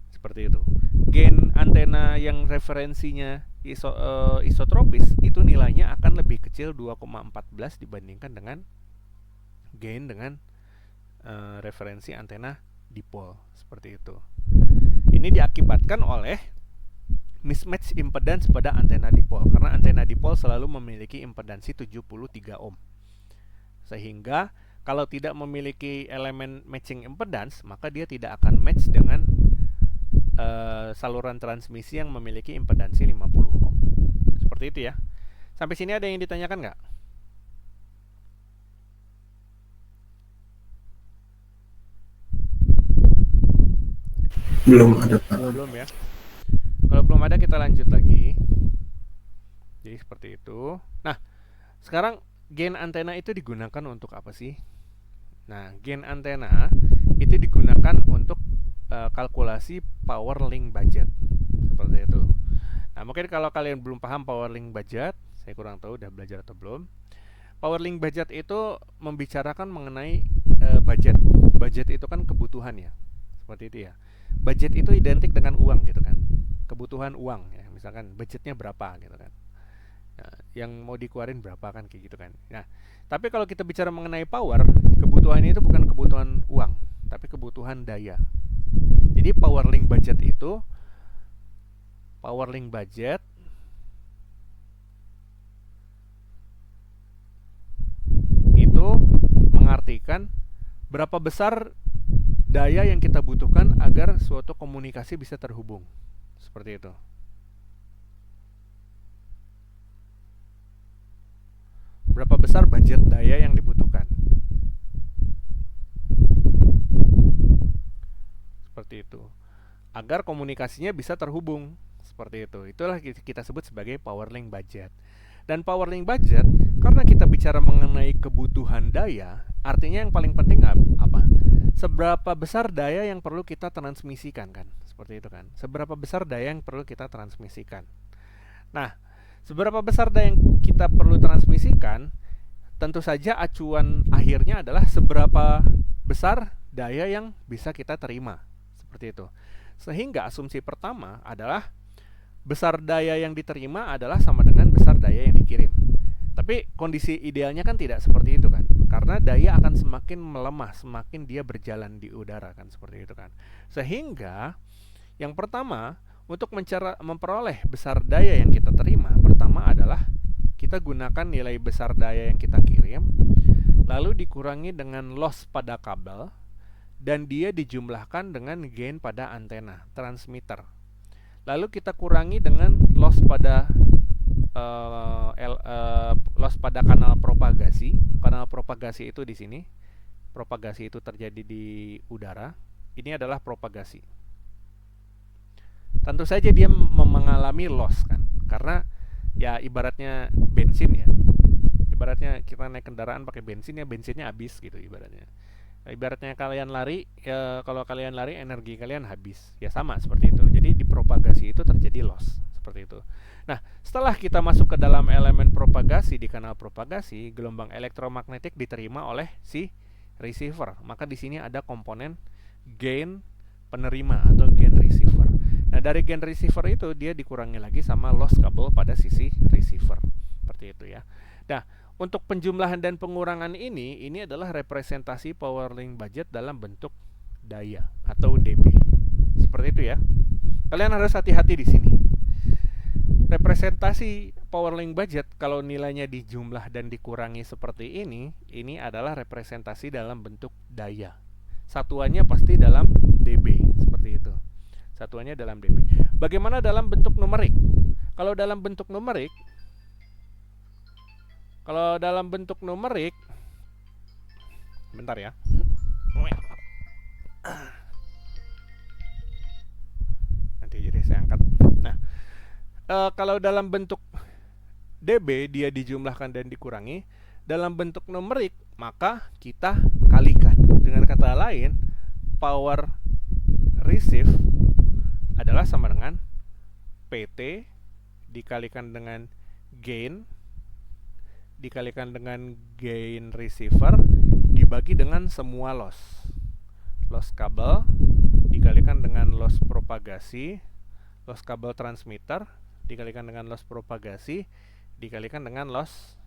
Seperti itu. Gain antena yang referensinya isotropis itu nilainya akan lebih kecil 2,14 dibandingkan dengan gain dengan referensi antena dipol, seperti itu. Ini diakibatkan oleh mismatch impedance pada antena dipol, karena antena dipol selalu memiliki impedansi 73 ohm. Sehingga kalau tidak memiliki elemen matching impedance, maka dia tidak akan match dengan saluran transmisi yang memiliki impedansi 50 ohm. Seperti itu ya. Sampai sini ada yang ditanyakan nggak? Belum ada, Pak. Belum ya. Kalau belum ada kita lanjut lagi. Jadi seperti itu. Nah, sekarang gain antena itu digunakan untuk apa sih? Nah, gain antena itu digunakan untuk kalkulasi power link budget, seperti itu. Nah, mungkin kalau kalian belum paham power link budget, saya kurang tahu udah belajar atau belum. Power link budget itu membicarakan mengenai budget. Budget itu kan kebutuhan ya, seperti itu ya. Budget itu identik dengan uang gitu kan, kebutuhan uang ya. Misalkan budgetnya berapa gitu kan, nah, yang mau dikeluarin berapa kan kayak gitu kan. Nah, tapi kalau kita bicara mengenai power, kebutuhannya itu bukan kebutuhan uang, tapi kebutuhan daya. Jadi power link budget itu mengartikan berapa besar daya yang kita butuhkan agar suatu komunikasi bisa terhubung. Seperti itu. Berapa besar budget daya yang dibutuhkan. Seperti itu. Agar komunikasinya bisa terhubung. Seperti itu. Itulah kita sebut sebagai power link budget. Dan power link budget, karena kita bicara mengenai kebutuhan daya, artinya yang paling penting apa? Seberapa besar daya yang perlu kita transmisikan kan? Seperti itu kan. Seberapa besar daya yang perlu kita transmisikan. Nah, seberapa besar daya yang kita perlu transmisikan, tentu saja acuan akhirnya adalah seberapa besar daya yang bisa kita terima. Seperti itu. Sehingga asumsi pertama adalah besar daya yang diterima adalah sama dengan besar daya yang dikirim. Tapi kondisi idealnya kan tidak seperti itu kan, karena daya akan semakin melemah semakin dia berjalan di udara kan, seperti itu kan. Sehingga yang pertama, untuk memperoleh besar daya yang kita terima, pertama adalah kita gunakan nilai besar daya yang kita kirim, lalu dikurangi dengan loss pada kabel, dan dia dijumlahkan dengan gain pada antena transmitter. Lalu kita kurangi dengan loss pada kanal propagasi. Kanal propagasi itu di sini. Propagasi itu terjadi di udara. Ini adalah propagasi. Tentu saja dia mengalami loss kan, karena ya ibaratnya bensin ya. Ibaratnya kita naik kendaraan pakai bensin ya, bensinnya habis gitu ibaratnya. Ibaratnya kalian lari, ya kalau kalian lari energi kalian habis. Ya sama seperti itu. Jadi di propagasi itu terjadi loss. seperti itu. Nah, setelah kita masuk ke dalam elemen propagasi di kanal propagasi, gelombang elektromagnetik diterima oleh si receiver. Maka di sini ada komponen gain penerima atau gain receiver. Nah, dari gain receiver itu dia dikurangi lagi sama loss kabel pada sisi receiver. Seperti itu ya. Nah, untuk penjumlahan dan pengurangan ini adalah representasi power link budget dalam bentuk daya atau dB. Seperti itu ya. Kalian harus hati-hati di sini. Representasi power link budget kalau nilainya dijumlah dan dikurangi seperti ini adalah representasi dalam bentuk daya. Satuannya pasti dalam dB, seperti itu. Satuannya dalam dB. Bagaimana dalam bentuk numerik? Kalau dalam bentuk numerik, bentar ya. Nanti jadi saya angkat. Nah, kalau dalam bentuk dB dia dijumlahkan dan dikurangi, dalam bentuk numerik maka kita kalikan. Dengan kata lain, power receive adalah sama dengan PT dikalikan dengan gain dikalikan dengan gain receiver dibagi dengan semua loss. Loss kabel dikalikan dengan loss propagasi, loss kabel transmitter dikalikan dengan loss propagasi dikalikan dengan loss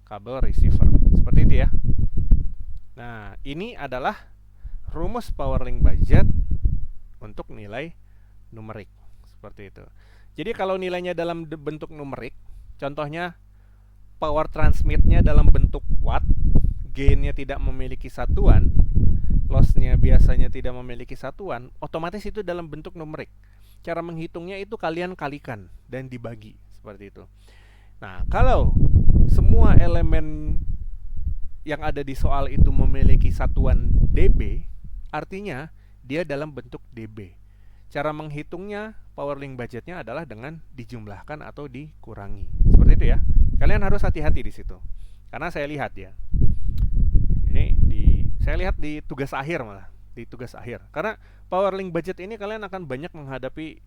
kabel receiver. Seperti itu ya. Nah, ini adalah rumus power link budget untuk nilai numerik. Seperti itu. Jadi kalau nilainya dalam bentuk numerik, contohnya power transmitnya dalam bentuk watt, gainnya tidak memiliki satuan, lossnya biasanya tidak memiliki satuan, otomatis itu dalam bentuk numerik. Cara menghitungnya itu kalian kalikan dan dibagi, seperti itu. Nah, kalau semua elemen yang ada di soal itu memiliki satuan dB, artinya dia dalam bentuk dB. Cara menghitungnya power link budgetnya adalah dengan dijumlahkan atau dikurangi. Seperti itu ya. Kalian harus hati-hati di situ. Karena saya lihat ya. Saya lihat di tugas akhir malah, di tugas akhir. Karena power link budget ini kalian akan banyak menghadapi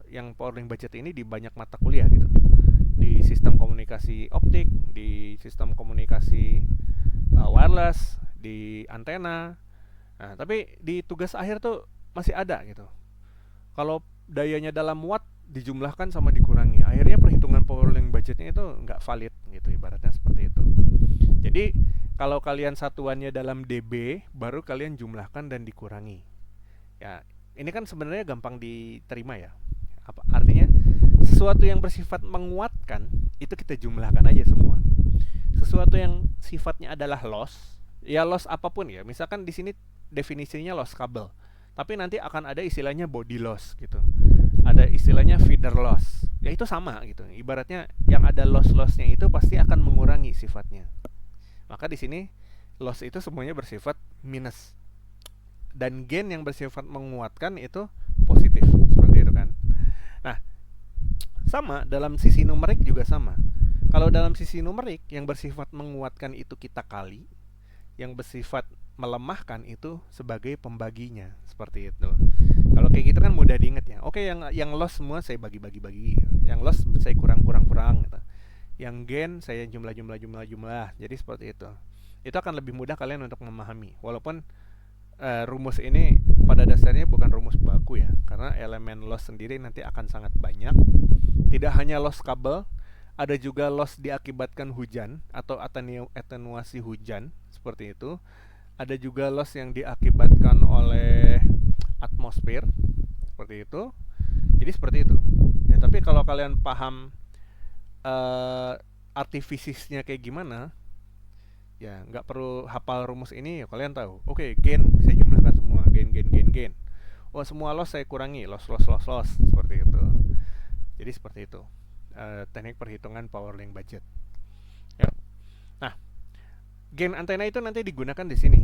yang power link budget ini di banyak mata kuliah gitu. Di sistem komunikasi optik, di sistem komunikasi wireless, di antena. Nah, tapi di tugas akhir tuh masih ada gitu. Kalau dayanya dalam watt dijumlahkan sama dikurangi, akhirnya perhitungan power link budgetnya itu nggak valid gitu, ibaratnya seperti itu. Jadi kalau kalian satuannya dalam dB, baru kalian jumlahkan dan dikurangi. Ya, ini kan sebenarnya gampang diterima ya. Apa artinya? Sesuatu yang bersifat menguatkan itu kita jumlahkan aja semua. Sesuatu yang sifatnya adalah loss, ya loss apapun ya. Misalkan di sini definisinya loss kabel. Tapi nanti akan ada istilahnya body loss gitu. Ada istilahnya feeder loss. Ya itu sama gitu. Ibaratnya yang ada loss-lossnya itu pasti akan mengurangi sifatnya. Maka di sini loss itu semuanya bersifat minus. Dan gain yang bersifat menguatkan itu positif. Seperti itu kan. Nah, sama dalam sisi numerik juga sama. Kalau dalam sisi numerik yang bersifat menguatkan itu kita kali, yang bersifat melemahkan itu sebagai pembaginya, seperti itu. Kalau kayak gitu kan mudah diingat ya. Oke, yang loss semua saya bagi-bagi. Yang loss saya kurang gitu. Yang gain saya jumlah. Jadi seperti itu. Itu akan lebih mudah kalian untuk memahami. Walaupun rumus ini pada dasarnya bukan rumus baku ya, karena elemen loss sendiri nanti akan sangat banyak. Tidak hanya loss kabel, ada juga loss diakibatkan hujan atau atenuasi hujan, seperti itu. Ada juga loss yang diakibatkan oleh atmosfer, seperti itu. Jadi seperti itu. Ya, tapi kalau kalian paham artifisisnya kayak gimana, ya nggak perlu hafal rumus ini, ya kalian tahu. Oke, gain saya jumlahkan semua, gain. Oh, semua loss saya kurangi, loss, seperti itu. Jadi seperti itu. Teknik perhitungan power link budget. Ya. Nah, gain antena itu nanti digunakan di sini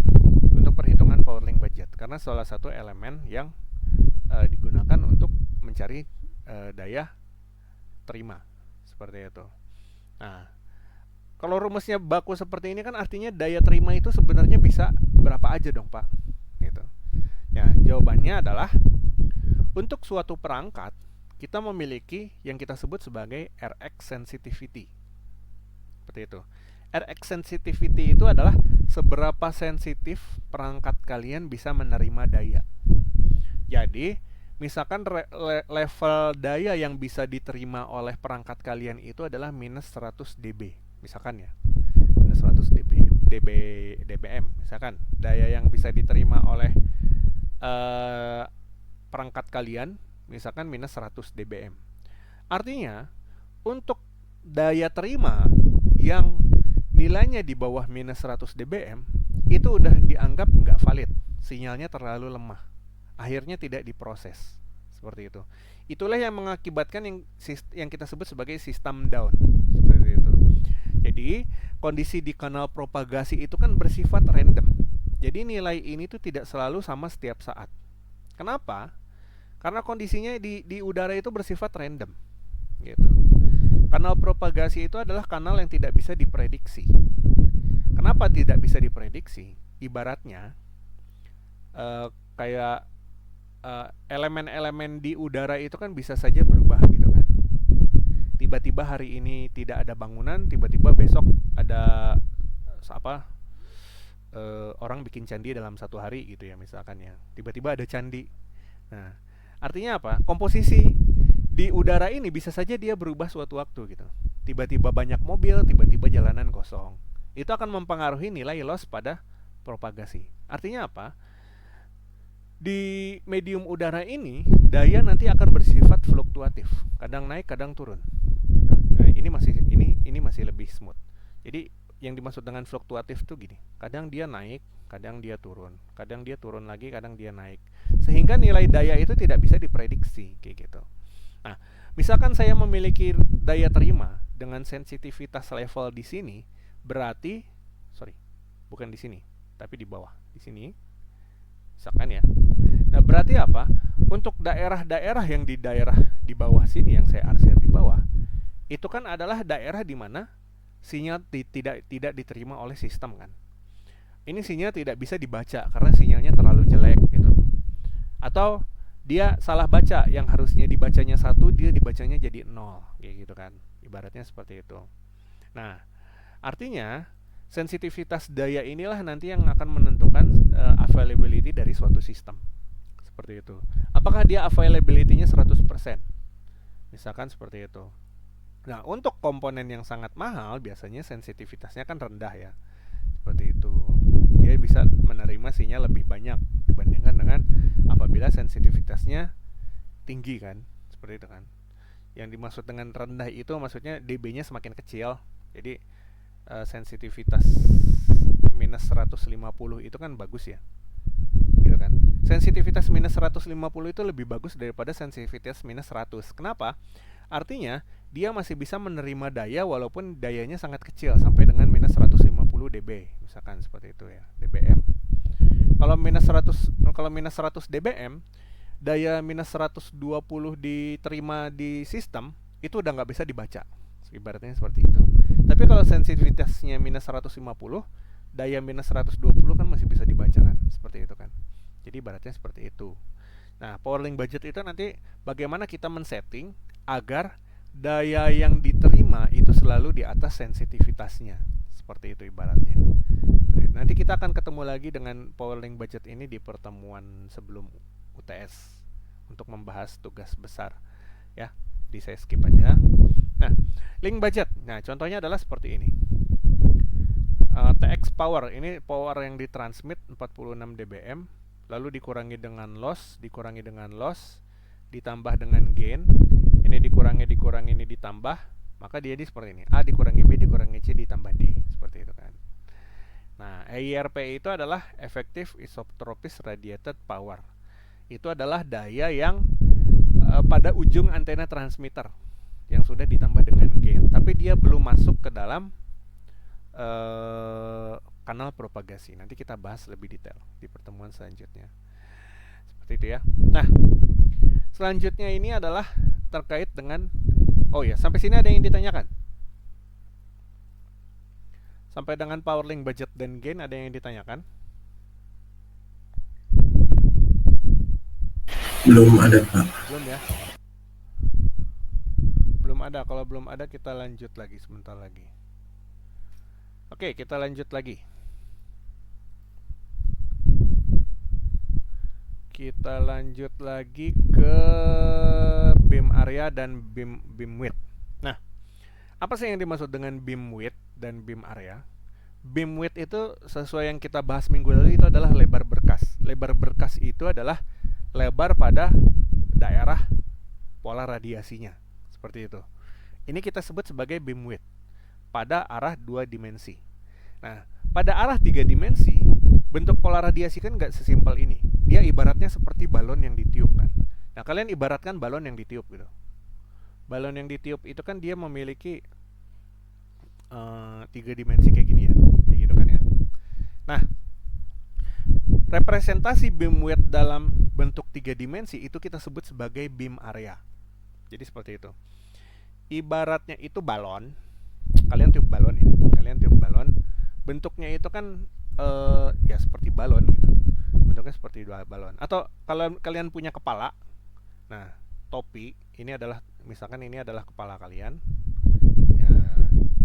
untuk perhitungan power link budget karena salah satu elemen yang digunakan untuk mencari daya terima, seperti itu. Nah, kalau rumusnya baku seperti ini kan artinya daya terima itu sebenarnya bisa berapa aja dong, Pak? Gitu. Ya, jawabannya adalah untuk suatu perangkat kita memiliki yang kita sebut sebagai RX sensitivity. Seperti itu. RX sensitivity itu adalah seberapa sensitif perangkat kalian bisa menerima daya. Jadi, misalkan level daya yang bisa diterima oleh perangkat kalian itu adalah minus 100 dB, misalkan ya. Minus 100 dBm, misalkan daya yang bisa diterima oleh perangkat kalian misalkan minus 100 dBm. Artinya, untuk daya terima yang nilainya di bawah minus 100 dBm itu udah dianggap nggak valid, sinyalnya terlalu lemah, akhirnya tidak diproses. Seperti itu. Itulah yang mengakibatkan yang kita sebut sebagai system down. Seperti itu. Jadi kondisi di kanal propagasi itu kan bersifat random. Jadi nilai ini tuh tidak selalu sama setiap saat. Kenapa? Karena kondisinya di udara itu bersifat random. Gitu. Kanal propagasi itu adalah kanal yang tidak bisa diprediksi. Kenapa tidak bisa diprediksi? Ibaratnya kayak elemen-elemen di udara itu kan bisa saja berubah gitu kan. Tiba-tiba hari ini tidak ada bangunan, tiba-tiba besok ada orang bikin candi dalam satu hari gitu ya misalkan ya. Tiba-tiba ada candi. Nah, artinya apa? Komposisi di udara ini bisa saja dia berubah suatu waktu gitu. Tiba-tiba banyak mobil, tiba-tiba jalanan kosong. Itu akan mempengaruhi nilai loss pada propagasi. Artinya apa? Di medium udara ini daya nanti akan bersifat fluktuatif, kadang naik, kadang turun. Ini masih lebih smooth. Jadi yang dimaksud dengan fluktuatif tuh gini, kadang dia naik, kadang dia turun lagi, kadang dia naik, sehingga nilai daya itu tidak bisa diprediksi kayak gitu. Nah, misalkan saya memiliki daya terima dengan sensitivitas level di sini, berarti bukan di sini, tapi di bawah, di sini. Misalkan ya. Nah, berarti apa? Untuk daerah-daerah yang di bawah sini yang saya arsir di bawah, itu kan adalah daerah di mana sinyal tidak diterima oleh sistem kan. Ini sinyal tidak bisa dibaca karena sinyalnya terlalu jelek gitu. Atau dia salah baca, yang harusnya dibacanya 1 dia dibacanya jadi 0 kayak gitu kan. Ibaratnya seperti itu. Nah, artinya sensitivitas daya inilah nanti yang akan menentukan availability dari suatu sistem. Seperti itu. Apakah dia availability-nya 100%? Misalkan seperti itu. Nah, untuk komponen yang sangat mahal biasanya sensitivitasnya kan rendah ya. Seperti itu. Dia bisa menerima sinyal lebih banyak dibandingkan dengan apabila sensitivitasnya tinggi kan. Seperti itu kan. Yang dimaksud dengan rendah itu maksudnya dB-nya semakin kecil. Jadi sensitivitas minus 150 itu kan bagus ya. Gitu kan. Sensitivitas minus 150 itu lebih bagus daripada sensitivitas minus 100. Kenapa? Artinya dia masih bisa menerima daya walaupun dayanya sangat kecil sampai dengan minus 150 dB misalkan seperti itu ya, dBm. Kalau minus 100 dBm, daya minus 120 diterima di sistem itu udah nggak bisa dibaca, ibaratnya seperti itu. Tapi kalau sensitivitasnya minus 150, daya minus 120 kan masih bisa dibaca kan, seperti itu kan. Jadi ibaratnya seperti itu. Nah, power link budget itu nanti bagaimana kita men-setting agar daya yang diterima itu selalu di atas sensitivitasnya. Seperti itu ibaratnya. Nanti kita akan ketemu lagi dengan power link budget ini di pertemuan sebelum UTS untuk membahas tugas besar ya. Saya skip aja. Nah, link budget. Nah, contohnya adalah seperti ini. TX power, ini power yang ditransmit 46 dBm, lalu dikurangi dengan loss, ditambah dengan gain, ini dikurangi, ini ditambah, maka dia seperti ini. A dikurangi B dikurangi C ditambah D, seperti itu kan. Nah, EIRP itu adalah Effective Isotropis Radiated Power. Itu adalah daya yang pada ujung antena transmitter yang sudah ditambah dengan gain, tapi dia belum masuk ke dalam kanal propagasi. Nanti kita bahas lebih detail di pertemuan selanjutnya. Seperti itu ya. Nah, selanjutnya ini adalah terkait dengan sampai sini ada yang ditanyakan? Sampai dengan power link budget dan gain ada yang ditanyakan? Belum ada, Pak. Belum ya. ada. Kalau belum ada kita lanjut lagi sebentar lagi. Oke, kita lanjut lagi. Kita lanjut lagi ke beam area dan beam width. Nah, apa sih yang dimaksud dengan beam width dan beam area? Beam width itu sesuai yang kita bahas minggu lalu, itu adalah lebar berkas. Lebar berkas itu adalah lebar pada daerah pola radiasinya. Seperti itu. Ini kita sebut sebagai beam width pada arah 2 dimensi. Nah, pada arah 3 dimensi, bentuk pola radiasi kan nggak sesimpel ini. Dia ibaratnya seperti balon yang ditiup kan. Nah, kalian ibaratkan balon yang ditiup gitu. Balon yang ditiup itu kan dia memiliki 3 dimensi kayak gini ya, kayak gitu kan ya. Nah, representasi beam width dalam bentuk 3 dimensi itu kita sebut sebagai beam area. Jadi seperti itu. Ibaratnya itu balon. Kalian tiup balon ya. Kalian tiup balon. Bentuknya itu kan ya seperti balon gitu. Bentuknya seperti dua balon. Atau kalau kalian punya kepala, nah topi ini adalah, misalkan ini adalah kepala kalian. Ya,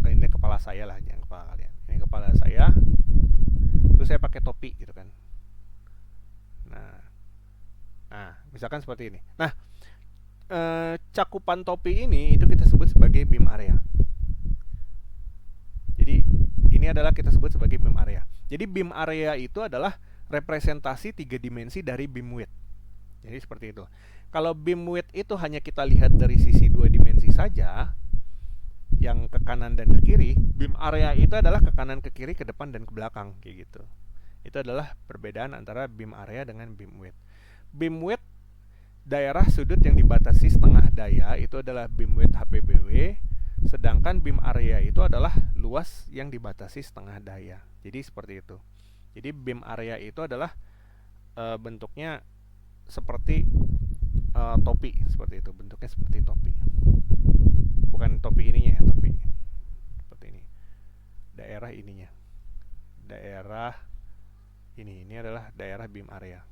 ini kepala saya lah, jangan kepala kalian. Ini kepala saya. Terus saya pakai topi gitu kan. Nah, misalkan seperti ini. Nah, cakupan topi ini itu kita sebut sebagai beam area. Jadi ini adalah kita sebut sebagai beam area. Jadi beam area itu adalah representasi 3 dimensi dari beam width. Jadi seperti itu. Kalau beam width itu hanya kita lihat dari sisi 2 dimensi saja, yang ke kanan dan ke kiri, beam area itu adalah ke kanan, ke kiri, ke depan, dan ke belakang kayak gitu. Itu adalah perbedaan antara beam area dengan beam width. Beam width, daerah sudut yang dibatasi setengah daya itu adalah beam width HPBW, sedangkan beam area itu adalah luas yang dibatasi setengah daya. Jadi seperti itu. Jadi beam area itu adalah bentuknya seperti topi, seperti itu. Bentuknya seperti topi. Bukan topi ininya ya, topi seperti ini. Daerah ininya. Daerah ini adalah daerah beam area.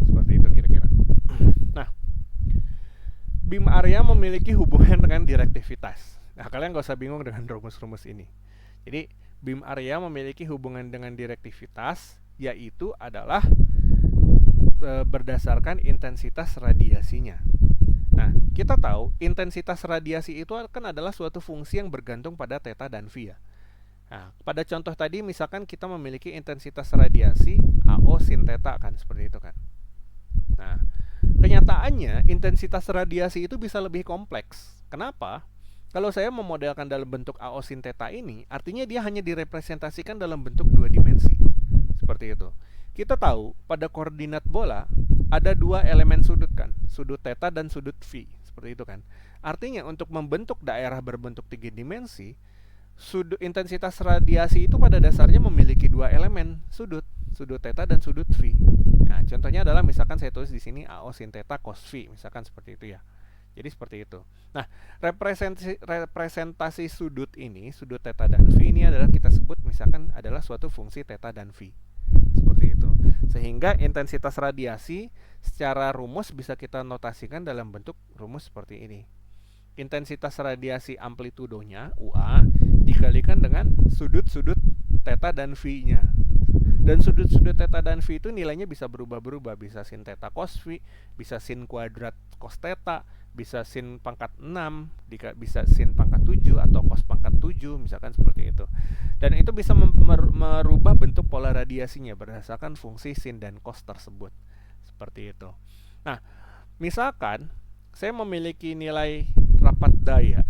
Seperti itu kira-kira. Nah, beam area memiliki hubungan dengan direktivitas. Nah, kalian gak usah bingung dengan rumus-rumus ini. Jadi, beam area memiliki hubungan dengan direktivitas, yaitu adalah berdasarkan intensitas radiasinya. Nah, kita tahu intensitas radiasi itu kan adalah suatu fungsi yang bergantung pada theta dan phi ya. Nah, pada contoh tadi misalkan kita memiliki intensitas radiasi AO sin theta kan, seperti itu kan. Nah, kenyataannya intensitas radiasi itu bisa lebih kompleks. Kenapa? Kalau saya memodelkan dalam bentuk AO sin theta ini, artinya dia hanya direpresentasikan dalam bentuk 2 dimensi. Seperti itu. Kita tahu pada koordinat bola ada 2 elemen sudut kan, sudut theta dan sudut phi, seperti itu kan. Artinya untuk membentuk daerah berbentuk 3 dimensi, sudut intensitas radiasi itu pada dasarnya memiliki 2 elemen sudut theta dan sudut phi. Nah, contohnya adalah misalkan saya tulis di sini AO sin theta cos phi, misalkan seperti itu ya. Jadi seperti itu. Nah, representasi sudut ini, sudut theta dan phi ini adalah kita sebut misalkan adalah suatu fungsi theta dan phi. Seperti itu. Sehingga intensitas radiasi secara rumus bisa kita notasikan dalam bentuk rumus seperti ini. Intensitas radiasi amplitudonya UA dikalikan dengan sudut-sudut theta dan phi-nya. Dan sudut-sudut theta dan phi itu nilainya bisa berubah-berubah, bisa sin theta cos phi, bisa sin kuadrat cos theta, bisa sin pangkat 6, bisa sin pangkat 7 atau cos pangkat 7, misalkan seperti itu. Dan itu bisa merubah bentuk pola radiasinya berdasarkan fungsi sin dan cos tersebut. Seperti itu. Nah, misalkan saya memiliki nilai rapat daya,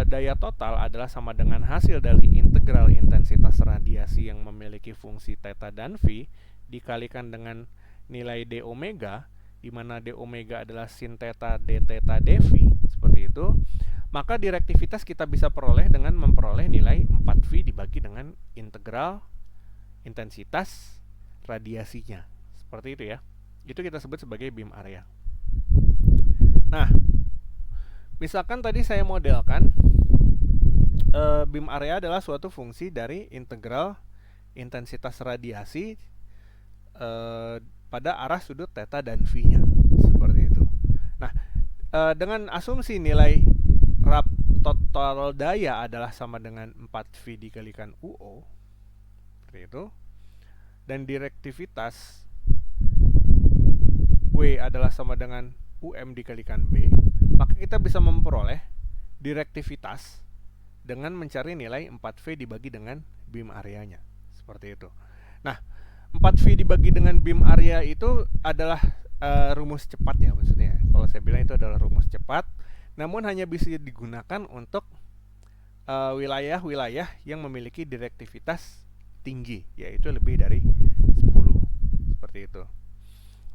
daya total adalah sama dengan hasil dari integral intensitas radiasi yang memiliki fungsi theta dan phi dikalikan dengan nilai d omega, di mana d omega adalah sin theta d theta d phi, seperti itu. Maka direktivitas kita bisa peroleh dengan memperoleh nilai 4phi dibagi dengan integral intensitas radiasinya. Seperti itu ya. Itu kita sebut sebagai beam area. Nah, misalkan tadi saya modelkan beam area adalah suatu fungsi dari integral intensitas radiasi pada arah sudut theta dan phi-nya. Seperti itu. Nah, dengan asumsi nilai total daya adalah sama dengan 4V dikalikan UO, seperti itu, dan direktivitas W adalah sama dengan UM dikalikan B, maka kita bisa memperoleh direktivitas dengan mencari nilai 4V dibagi dengan beam areanya, seperti itu. Nah, 4V dibagi dengan beam area itu adalah rumus cepat ya, maksudnya. Kalau saya bilang itu adalah rumus cepat, namun hanya bisa digunakan untuk wilayah-wilayah yang memiliki direktivitas tinggi, yaitu lebih dari 10, seperti itu.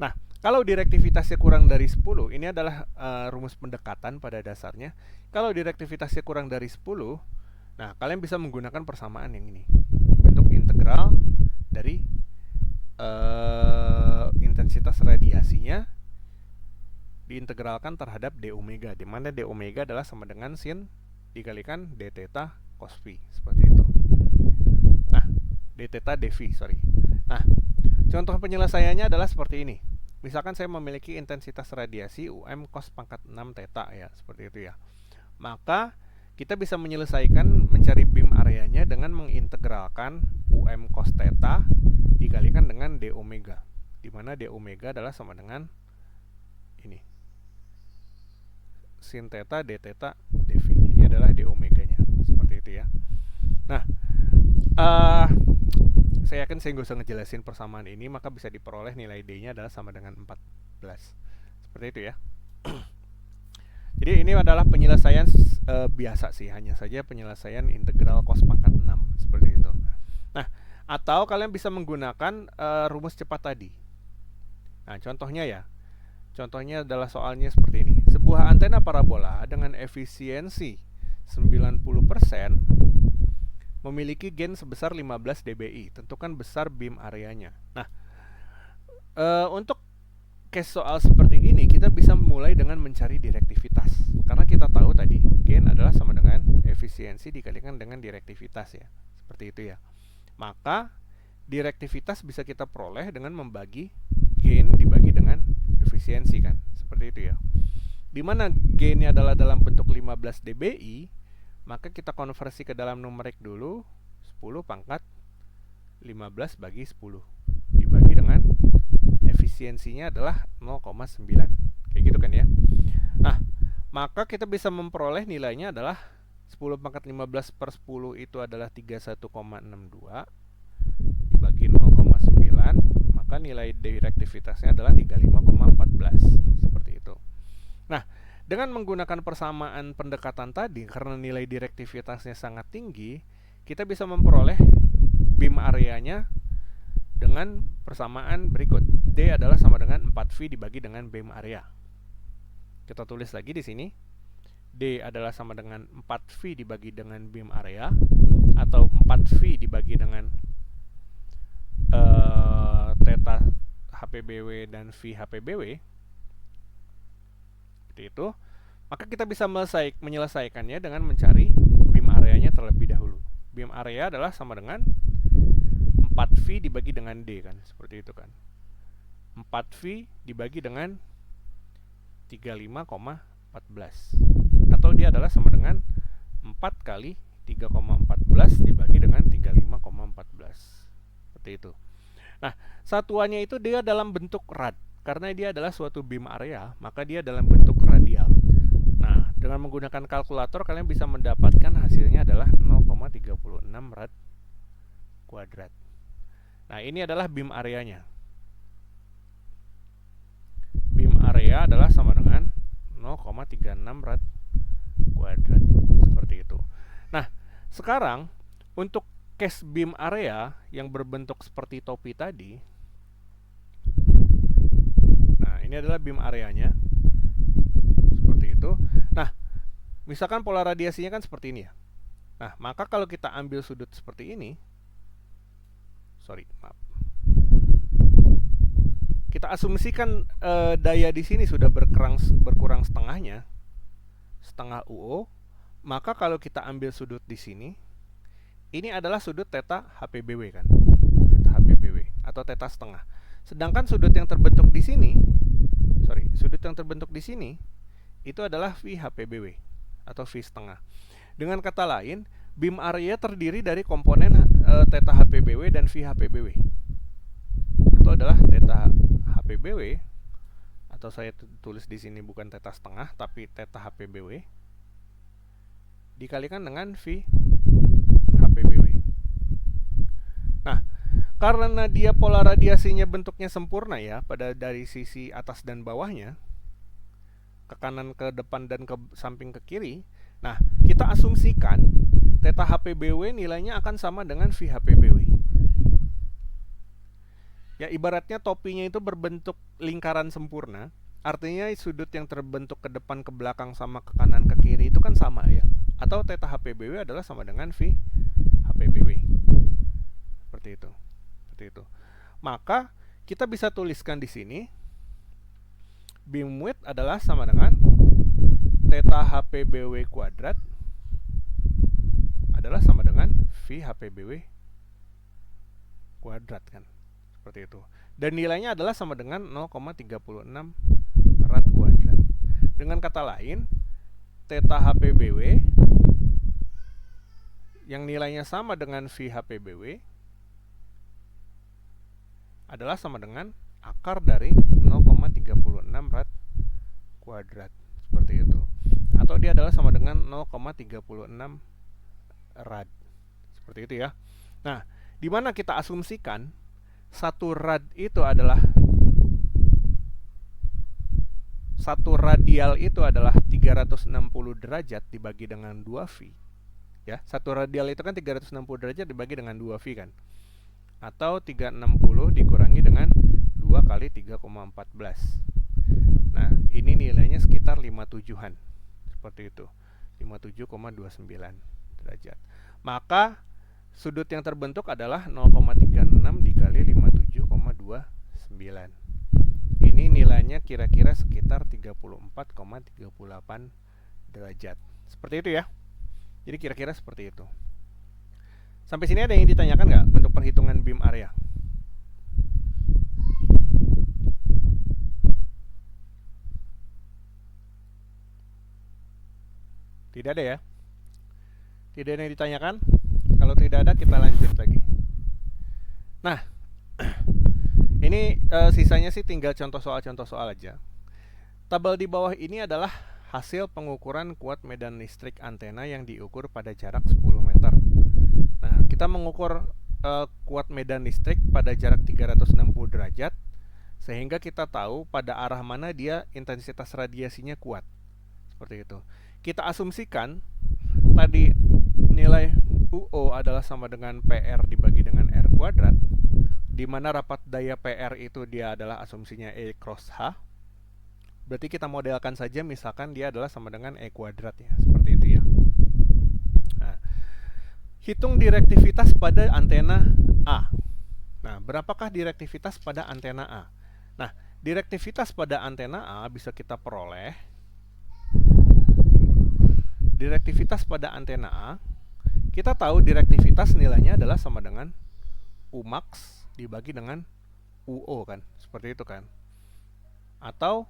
Nah, kalau direktivitasnya kurang dari 10, ini adalah rumus pendekatan pada dasarnya. Kalau direktivitasnya kurang dari 10, nah kalian bisa menggunakan persamaan yang ini, bentuk integral dari intensitas radiasinya diintegralkan terhadap d omega, di mana d omega adalah sama dengan sin dikalikan d theta cos phi, seperti itu. Nah, d theta dv, sorry. Nah, contoh penyelesaiannya adalah seperti ini. Misalkan saya memiliki intensitas radiasi UM cos pangkat 6 theta ya, seperti itu ya. Maka kita bisa menyelesaikan mencari beam areanya dengan mengintegralkan UM cos theta dikalikan dengan d omega, di mana d omega adalah sama dengan ini, sin theta d theta dv. Ini adalah d omeganya, seperti itu ya. Nah, saya yakin saya nggak usah ngejelasin persamaan ini, maka bisa diperoleh nilai d-nya adalah sama dengan 14, seperti itu ya. Jadi ini adalah penyelesaian biasa sih, hanya saja penyelesaian integral cos pangkat 6, seperti itu. Nah, atau kalian bisa menggunakan rumus cepat tadi. Nah, contohnya ya. Contohnya adalah soalnya seperti ini. Sebuah antena parabola dengan efisiensi 90% memiliki gain sebesar 15 dBi. Tentukan besar beam areanya. Nah, untuk case soal seperti ini kita bisa mulai dengan mencari direktivitas. Karena kita tahu tadi gain adalah sama dengan efisiensi dikalikan dengan direktivitas ya. Seperti itu ya. Maka direktivitas bisa kita peroleh dengan membagi gain dibagi dengan efisiensi kan, seperti itu ya. Dimana gainnya adalah dalam bentuk 15 dBi, maka kita konversi ke dalam numerik dulu, 10 pangkat 15 bagi 10 dibagi dengan efisiensinya adalah 0,9, kayak gitu kan ya. Nah, maka kita bisa memperoleh nilainya adalah 10 pangkat 15 per 10 itu adalah 31,62 dibagi 0,9, maka nilai direktivitasnya adalah 35,14, seperti itu. Nah, dengan menggunakan persamaan pendekatan tadi, karena nilai direktivitasnya sangat tinggi, kita bisa memperoleh beam areanya dengan persamaan berikut. D adalah sama dengan 4V dibagi dengan beam area. Kita tulis lagi di sini. D adalah sama dengan 4V dibagi dengan beam area, atau 4V dibagi dengan theta HPBW dan V HPBW, seperti itu. Maka kita bisa menyelesaikannya dengan mencari beam areanya terlebih dahulu. Beam area adalah sama dengan 4V dibagi dengan D kan, seperti itu kan. 4V dibagi dengan 35,14, atau dia adalah sama dengan 4 kali 3,14 dibagi dengan 35,14, seperti itu. Nah, satuannya itu dia dalam bentuk rad. Karena dia adalah suatu beam area, maka dia dalam bentuk radial. Nah, dengan menggunakan kalkulator kalian bisa mendapatkan hasilnya adalah 0,36 rad kuadrat. Nah, ini adalah beam areanya. Beam area adalah sama dengan 0,36 rad kuadrat, seperti itu. Nah, sekarang untuk case beam area yang berbentuk seperti topi tadi, nah ini adalah beam areanya, seperti itu. Nah, misalkan pola radiasinya kan seperti ini ya. Nah, maka kalau kita ambil sudut seperti ini, kita asumsikan daya di sini sudah berkurang setengahnya, setengah UO, maka kalau kita ambil sudut di sini, ini adalah sudut theta HPBW kan, theta HPBW atau theta setengah. Sedangkan sudut yang terbentuk di sini, sudut yang terbentuk di sini itu adalah V HPBW atau V setengah. Dengan kata lain, beam area terdiri dari komponen theta HPBW dan V HPBW. Atau adalah theta HPBW, atau saya tulis di sini bukan theta setengah tapi theta HPBW dikalikan dengan V HPBW. Nah, karena dia pola radiasinya bentuknya sempurna ya, pada dari sisi atas dan bawahnya, ke kanan, ke depan, dan ke samping, ke kiri. Nah, kita asumsikan theta HPBW nilainya akan sama dengan V HPBW. Ya, ibaratnya topinya itu berbentuk lingkaran sempurna. Artinya sudut yang terbentuk ke depan, ke belakang, sama ke kanan, ke kiri itu kan sama ya. Atau theta HPBW adalah sama dengan V HPBW. Seperti itu. Seperti itu. Maka kita bisa tuliskan di sini beam width adalah sama dengan theta HPBW kuadrat adalah sama dengan V HPBW kuadrat kan. Seperti itu. Dan nilainya adalah sama dengan 0,36 rad kuadrat. Dengan kata lain, theta HPBW yang nilainya sama dengan V HPBW adalah sama dengan akar dari 0,36 rad kuadrat. Seperti itu. Atau dia adalah sama dengan 0,36 rad. Seperti itu ya. Nah, di mana kita asumsikan satu rad itu adalah satu radial itu adalah 360 derajat dibagi dengan 2V. Ya, satu radial itu kan 360 derajat dibagi dengan 2V kan. Atau 360 dikurangi dengan 2 kali 3,14. Nah, ini nilainya sekitar 57-an. Seperti itu. 57,29 derajat. Maka sudut yang terbentuk adalah 0,36 dikali 57,29. Ini nilainya kira-kira sekitar 34,38 derajat. Seperti itu ya. Jadi kira-kira seperti itu. Sampai sini ada yang ditanyakan nggak untuk perhitungan beam area? Tidak ada ya? Tidak ada yang ditanyakan? Kalau tidak ada, kita lanjut lagi. Nah, ini sisanya sih tinggal contoh soal aja. Tabel di bawah ini adalah hasil pengukuran kuat medan listrik antena yang diukur pada jarak 10 meter. Nah, kita mengukur kuat medan listrik pada jarak 360 derajat, sehingga kita tahu pada arah mana dia intensitas radiasinya kuat. Seperti itu. Kita asumsikan tadi nilai UO adalah sama dengan PR dibagi dengan R kuadrat, di mana rapat daya PR itu dia adalah asumsinya E cross H. Berarti kita modelkan saja misalkan dia adalah sama dengan E kuadrat ya, seperti itu ya. Nah, hitung direktivitas pada antena A. Nah, berapakah direktivitas pada antena A? Nah, direktivitas pada antena A bisa kita peroleh. Direktivitas pada antena A, kita tahu direktivitas nilainya adalah sama dengan Umax dibagi dengan UO kan, seperti itu kan. Atau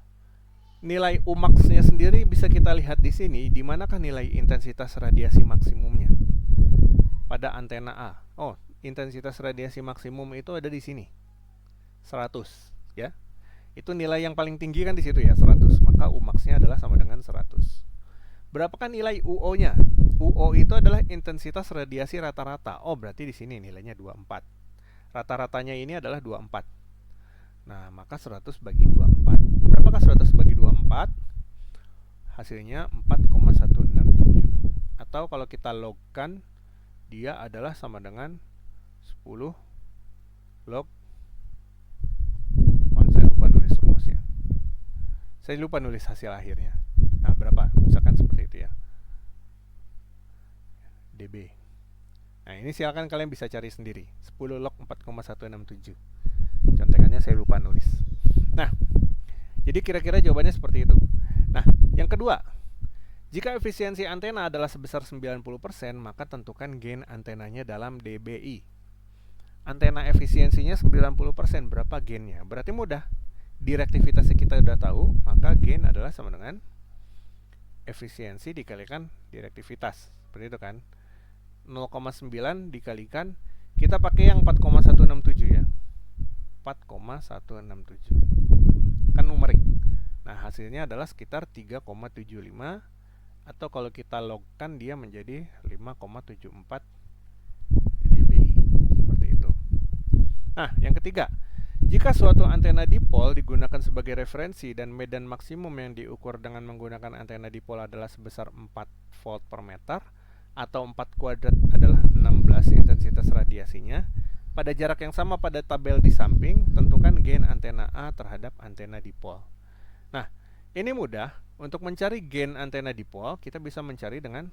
nilai Umax-nya sendiri bisa kita lihat di sini, di manakah nilai intensitas radiasi maksimumnya pada antena A. Oh, intensitas radiasi maksimum itu ada di sini, 100 ya. Itu nilai yang paling tinggi kan di situ ya, 100. Maka Umax-nya adalah sama dengan 100. Berapakah nilai UO-nya? UO itu adalah intensitas radiasi rata-rata. Oh, berarti di sini nilainya 24. Rata-ratanya ini adalah 24. Nah, maka 100 bagi 24. Berapakah 100 bagi 24? Hasilnya 4,167. Atau kalau kita logkan, dia adalah sama dengan 10 log. Oh, saya lupa nulis rumusnya. Saya lupa nulis hasil akhirnya. Nah, berapa? Misalkan seperti itu ya. dB. Nah, ini silakan kalian bisa cari sendiri. 10 log 4,167. Contekannya saya lupa nulis. Nah, jadi kira-kira jawabannya seperti itu. Nah, yang kedua, jika efisiensi antena adalah sebesar 90%, maka tentukan gain antenanya dalam dBi. Antena efisiensinya 90%, berapa gainnya? Berarti mudah. Direktivitasnya kita sudah tahu, maka gain adalah sama dengan efisiensi dikalikan direktivitas. Seperti itu kan. 0,9 dikalikan, kita pakai yang 4,167 ya. 4,167. Kan numerik. Nah, hasilnya adalah sekitar 3,75, atau kalau kita logkan dia menjadi 5,74 dBi. Seperti itu. Nah, yang ketiga, jika suatu antena dipol digunakan sebagai referensi dan medan maksimum yang diukur dengan menggunakan antena dipol adalah sebesar 4 volt per meter, atau 4 kuadrat adalah 16 intensitas radiasinya, pada jarak yang sama pada tabel di samping, tentukan gain antena A terhadap antena dipol. Nah, ini mudah. Untuk mencari gain antena dipol, kita bisa mencari dengan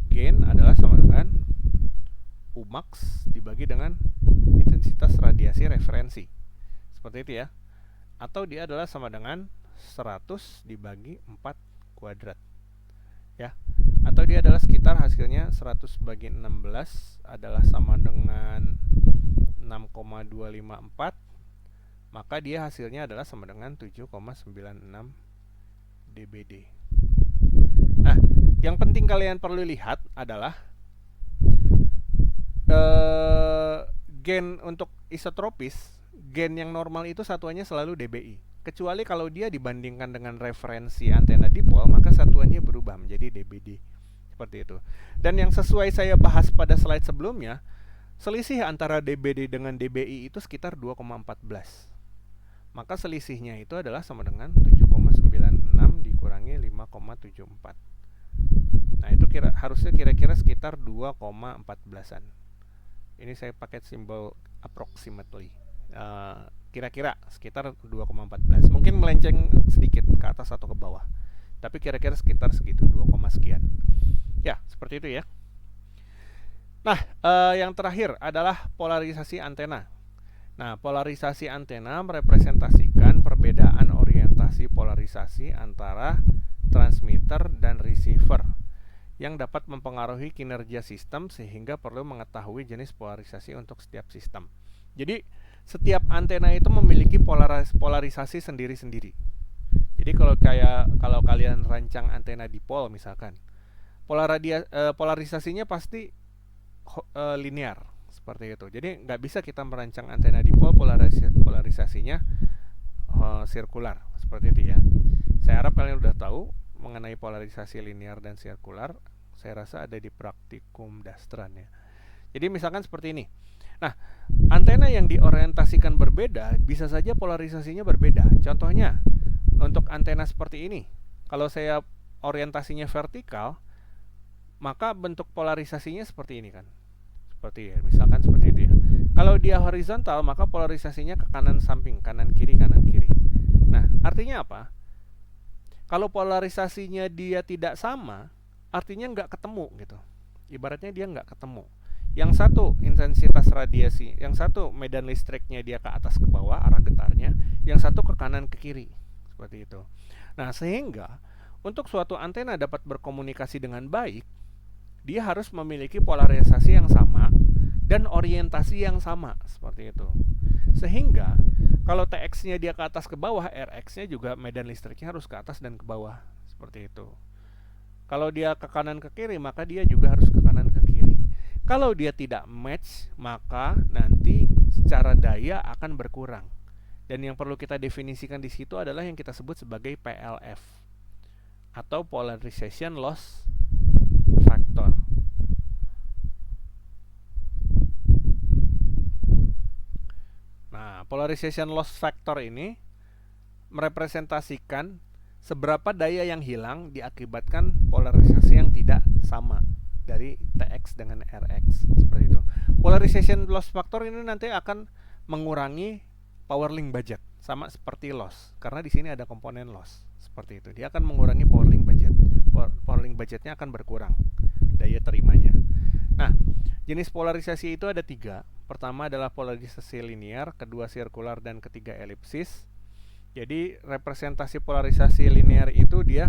gain adalah sama dengan Umax dibagi dengan intensitas radiasi referensi. Seperti itu ya. Atau dia adalah sama dengan 100 dibagi 4 kuadrat. Ya. Atau dia adalah sekitar hasilnya 100 bagi 16 adalah sama dengan 6,254. Maka dia hasilnya adalah sama dengan 7,96 dBd. Nah, yang penting kalian perlu lihat adalah gain untuk isotropis, gain yang normal itu satuannya selalu dBi. Kecuali kalau dia dibandingkan dengan referensi antena dipol, maka satuannya berubah menjadi dBd. Seperti itu. Dan yang sesuai saya bahas pada slide sebelumnya, selisih antara dBd dengan dBi itu sekitar 2,14. Maka selisihnya itu adalah sama dengan 7,96 dikurangi 5,74. Nah, itu harusnya kira-kira sekitar 2,14an. Ini saya pakai simbol approximately. Kira-kira sekitar 2,14. Mungkin melenceng sedikit ke atas atau ke bawah. Tapi kira-kira sekitar segitu, 2, sekian. Ya, seperti itu ya. Nah, yang terakhir adalah polarisasi antena. Nah, polarisasi antena merepresentasikan perbedaan orientasi polarisasi antara transmitter dan receiver yang dapat mempengaruhi kinerja sistem sehingga perlu mengetahui jenis polarisasi untuk setiap sistem. Jadi, setiap antena itu memiliki polarisasi sendiri-sendiri. Jadi kalau kalian rancang antena dipol misalkan, polarisasinya pasti linear. Seperti itu. Jadi nggak bisa kita merancang antena dipol polarisasinya sirkular. Seperti itu ya. Saya harap kalian udah tahu mengenai polarisasi linear dan sirkular. Saya rasa ada di praktikum Dastran ya. Jadi misalkan seperti ini. Nah, antena yang diorientasikan berbeda bisa saja polarisasinya berbeda. Contohnya untuk antena seperti ini. Kalau saya orientasinya vertikal, maka bentuk polarisasinya seperti ini kan. Seperti ya, misalkan seperti itu ya. Kalau dia horizontal, maka polarisasinya ke kanan samping, kanan kiri, kanan kiri. Nah, artinya apa? Kalau polarisasinya dia tidak sama, artinya nggak ketemu gitu. Ibaratnya dia nggak ketemu. Yang satu intensitas radiasi, yang satu medan listriknya dia ke atas ke bawah arah getarnya, yang satu ke kanan ke kiri. Seperti itu. Nah, sehingga untuk suatu antena dapat berkomunikasi dengan baik, dia harus memiliki polarisasi yang sama dan orientasi yang sama, seperti itu. Sehingga kalau TX-nya dia ke atas ke bawah, RX-nya juga medan listriknya harus ke atas dan ke bawah, seperti itu. Kalau dia ke kanan ke kiri, maka dia juga harus ke kanan ke kiri. Kalau dia tidak match, maka nanti secara daya akan berkurang. Dan yang perlu kita definisikan di situ adalah yang kita sebut sebagai PLF atau polarization loss factor. Nah, polarization loss factor ini merepresentasikan seberapa daya yang hilang diakibatkan polarisasi yang tidak sama dari TX dengan RX, seperti itu. Polarization loss factor ini nanti akan mengurangi power link budget, sama seperti loss, karena di sini ada komponen loss, seperti itu. Dia akan mengurangi power link budget. Power link budgetnya akan berkurang, daya terimanya. Nah, jenis polarisasi itu ada 3. Pertama adalah polarisasi linear, kedua sirkular, dan ketiga elipsis. Jadi representasi polarisasi linear itu dia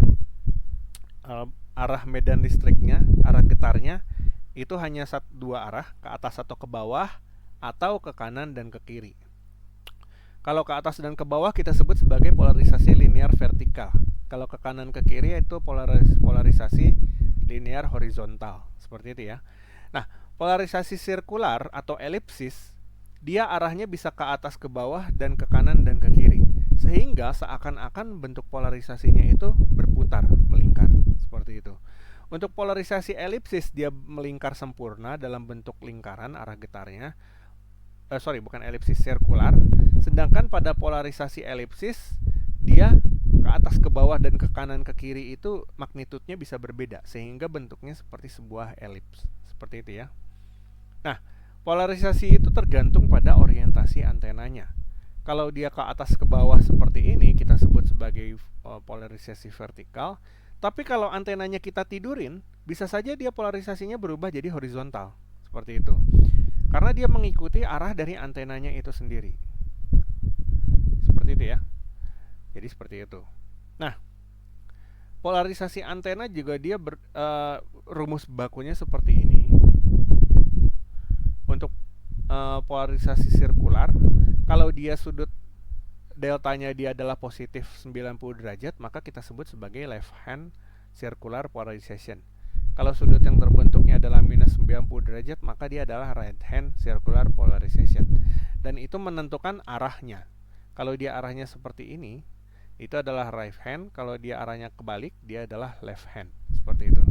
arah medan listriknya, arah getarnya itu hanya 2 arah, ke atas atau ke bawah, atau ke kanan dan ke kiri. Kalau ke atas dan ke bawah kita sebut sebagai polarisasi linear vertikal. Kalau ke kanan ke kiri itu polarisasi linear horizontal, seperti itu ya. Nah, polarisasi sirkular atau elipsis, dia arahnya bisa ke atas ke bawah dan ke kanan dan ke kiri. Sehingga seakan-akan bentuk polarisasinya itu berputar, melingkar, seperti itu. Untuk polarisasi elipsis dia melingkar sempurna dalam bentuk lingkaran arah getarnya. Bukan elipsis, sirkular. Sedangkan pada polarisasi elipsis dia ke atas ke bawah dan ke kanan ke kiri itu magnitudenya bisa berbeda sehingga bentuknya seperti sebuah elips. Seperti itu ya. Nah, polarisasi itu tergantung pada orientasi antenanya. Kalau dia ke atas ke bawah seperti ini kita sebut sebagai polarisasi vertikal. Tapi kalau antenanya kita tidurin, bisa saja dia polarisasinya berubah jadi horizontal. Seperti itu. Karena dia mengikuti arah dari antenanya itu sendiri. Seperti itu ya. Jadi seperti itu. Nah, polarisasi antena juga dia rumus bakunya seperti ini. Untuk polarisasi sirkular, kalau dia sudut deltanya dia adalah positif 90 derajat, maka kita sebut sebagai left hand circular polarization. Kalau sudut yang terbentuknya adalah minus 90 derajat, maka dia adalah right hand circular polarization. Dan itu menentukan arahnya. Kalau dia arahnya seperti ini, itu adalah right hand. Kalau dia arahnya kebalik, dia adalah left hand. Seperti itu.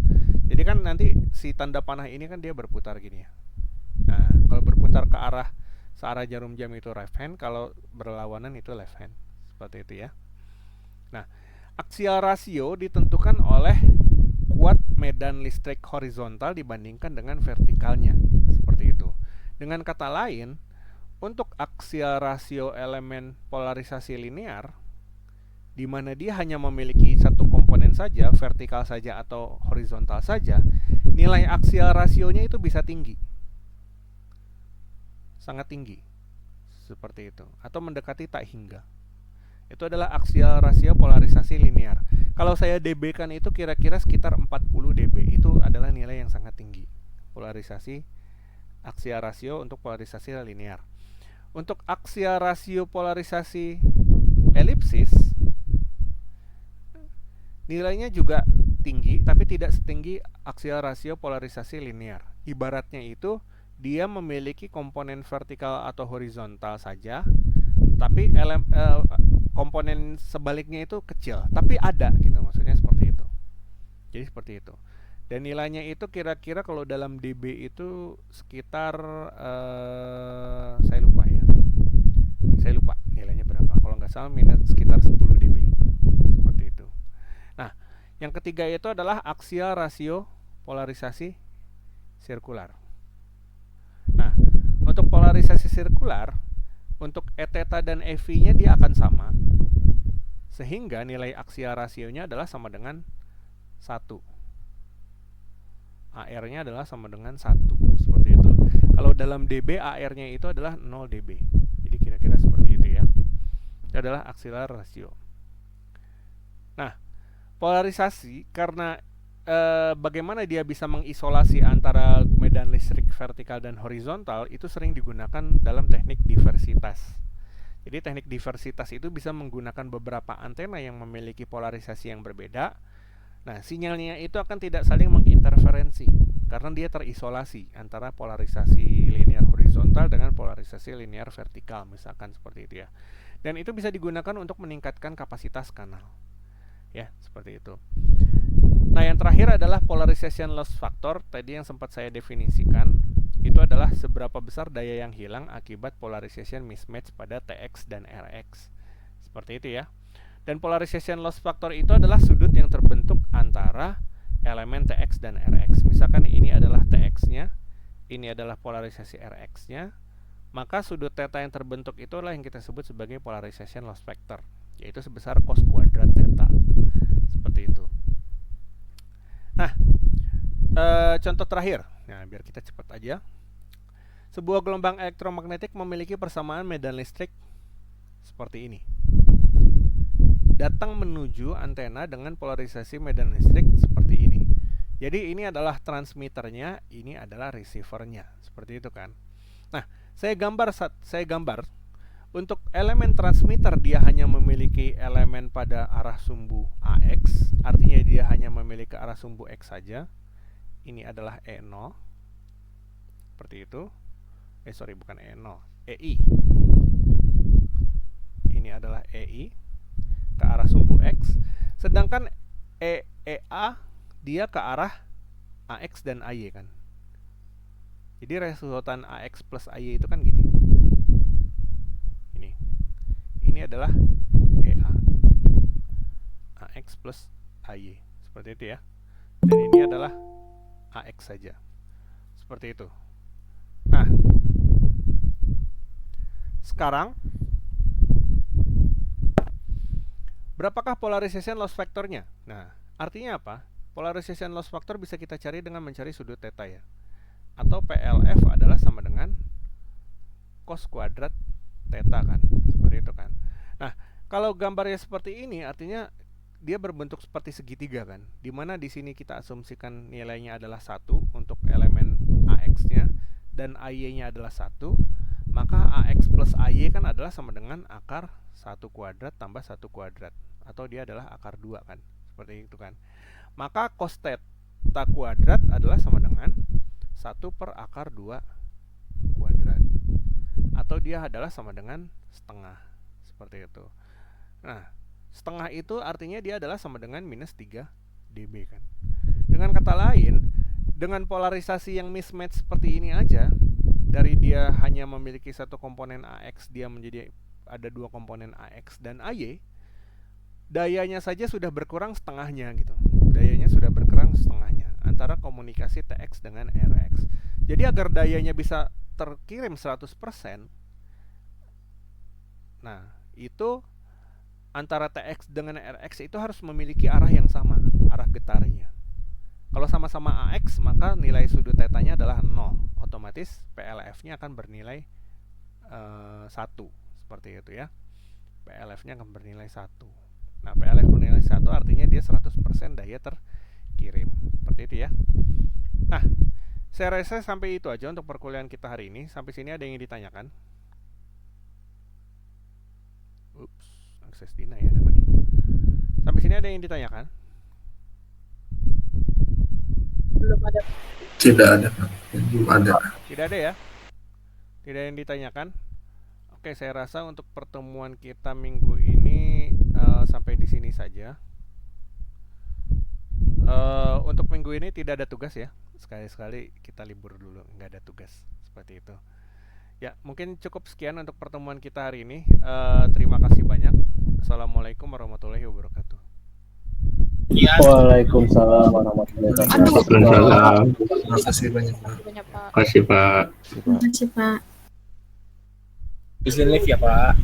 Jadi kan nanti si tanda panah ini kan dia berputar gini ya. Nah, kalau berputar ke arah searah jarum jam itu right hand, kalau berlawanan itu left hand. Seperti itu ya. Nah, axial ratio ditentukan oleh kuat medan listrik horizontal dibandingkan dengan vertikalnya. Seperti itu. Dengan kata lain, untuk axial rasio elemen polarisasi linear, di mana dia hanya memiliki satu komponen saja, vertikal saja atau horizontal saja, nilai axial rasionya itu bisa tinggi. Sangat tinggi. Seperti itu. Atau mendekati tak hingga. Itu adalah axial rasio polarisasi linear. Kalau saya dB-kan itu kira-kira sekitar 40 dB. Itu adalah nilai yang sangat tinggi. Polarisasi axial rasio untuk polarisasi linear. Untuk axial rasio polarisasi elipsis, nilainya juga tinggi, tapi tidak setinggi axial rasio polarisasi linear. Ibaratnya itu dia memiliki komponen vertikal atau horizontal saja, tapi komponen sebaliknya itu kecil, tapi ada gitu, maksudnya seperti itu. Jadi seperti itu. Dan nilainya itu kira-kira kalau dalam dB itu sekitar saya lupa ya. Saya lupa nilainya berapa. Kalau nggak salah sekitar 10 dB. Seperti itu. Nah, yang ketiga itu adalah axial rasio polarisasi sirkular. Nah, untuk polarisasi sirkular, untuk E-theta dan EV-nya dia akan sama. Sehingga nilai axial rasionya adalah sama dengan 1. AR-nya adalah sama dengan 1. Seperti itu. Kalau dalam dB, AR-nya itu adalah 0 dB. Jadi kira-kira seperti itu ya. Itu adalah axial rasio. Nah, polarisasi karena bagaimana dia bisa mengisolasi antara medan listrik vertikal dan horizontal itu sering digunakan dalam teknik diversitas. Jadi teknik diversitas itu bisa menggunakan beberapa antena yang memiliki polarisasi yang berbeda. Nah, sinyalnya itu akan tidak saling menginterferensi karena dia terisolasi antara polarisasi linear horizontal dengan polarisasi linear vertikal, misalkan seperti itu ya. Dan itu bisa digunakan untuk meningkatkan kapasitas kanal. Ya, seperti itu. Nah, yang terakhir adalah polarization loss factor. Tadi yang sempat saya definisikan, itu adalah seberapa besar daya yang hilang akibat polarization mismatch pada TX dan RX. Seperti itu ya. Dan polarization loss factor itu adalah sudut yang terbentuk antara elemen TX dan RX. Misalkan ini adalah TX-nya, ini adalah polarisasi RX-nya, maka sudut theta yang terbentuk itu adalah yang kita sebut sebagai polarization loss factor, yaitu sebesar cos kuadrat theta. Seperti itu. Nah, contoh terakhir. Nah, biar kita cepat aja. Sebuah gelombang elektromagnetik memiliki persamaan medan listrik seperti ini. Datang menuju antena dengan polarisasi medan listrik seperti ini. Jadi ini adalah transmitternya, ini adalah receivernya. Seperti itu kan. Nah, saya gambar Untuk elemen transmitter dia hanya memiliki elemen pada arah sumbu AX, artinya dia hanya memiliki arah sumbu X saja. Ini adalah E0. Seperti itu. Bukan E0, EI. Ini adalah EI ke arah sumbu X, sedangkan EA dia ke arah AX dan AY kan. Jadi resultan AX plus AY itu kan gini. Ini adalah EA AX plus AY, seperti itu ya. Dan ini adalah AX saja, seperti itu. Nah, sekarang berapakah polarization loss factornya? Nah, artinya apa? Polarization loss factor bisa kita cari dengan mencari sudut theta ya. Atau PLF adalah sama dengan cos kuadrat theta kan, seperti itu kan. Nah, kalau gambarnya seperti ini artinya dia berbentuk seperti segitiga kan, dimana di sini kita asumsikan nilainya adalah 1 untuk elemen AX-nya dan AY-nya adalah 1, maka AX plus AY kan adalah sama dengan akar 1 kuadrat tambah 1 kuadrat, atau dia adalah akar 2 kan, seperti itu kan. Maka cos theta kuadrat adalah sama dengan 1 per akar 2 kuadrat, atau dia adalah sama dengan setengah, seperti itu. Nah, setengah itu artinya dia adalah sama dengan minus 3 dB kan. Dengan kata lain, dengan polarisasi yang mismatch seperti ini aja, dari dia hanya memiliki satu komponen AX, dia menjadi ada dua komponen AX dan AY, dayanya saja sudah berkurang setengahnya gitu. Dayanya sudah berkurang setengahnya antara komunikasi TX dengan RX. Jadi agar dayanya bisa terkirim 100%, nah itu antara TX dengan RX itu harus memiliki arah yang sama, arah getarnya. Kalau sama-sama AX, maka nilai sudut tetanya adalah 0. Otomatis PLF-nya akan bernilai 1. Seperti itu ya. PLF-nya akan bernilai 1. Nah, PLF bernilai 1 artinya dia 100% daya terkirim. Seperti itu ya. Nah, saya rasa sampai itu aja untuk perkuliahan kita hari ini. Sampai sini ada yang ingin ditanyakan? Ups, akses deny ada apa nih? Sampai sini ada yang ditanyakan? Belum ada. Tidak ada, Pak. Belum ada. Tidak ada ya? Tidak ada yang ditanyakan? Oke, saya rasa untuk pertemuan kita minggu ini sampai di sini saja. Untuk minggu ini tidak ada tugas ya. Sekali-sekali kita libur dulu, nggak ada tugas. Seperti itu. Ya, mungkin cukup sekian untuk pertemuan kita hari ini. Terima kasih banyak. Assalamualaikum warahmatullahi wabarakatuh. Waalaikumsalam warahmatullahi wabarakatuh. Terima kasih banyak, Pak. Banyak, Pak. Terima kasih, Pak. Terima kasih, Pak. Izin live ya, Pak.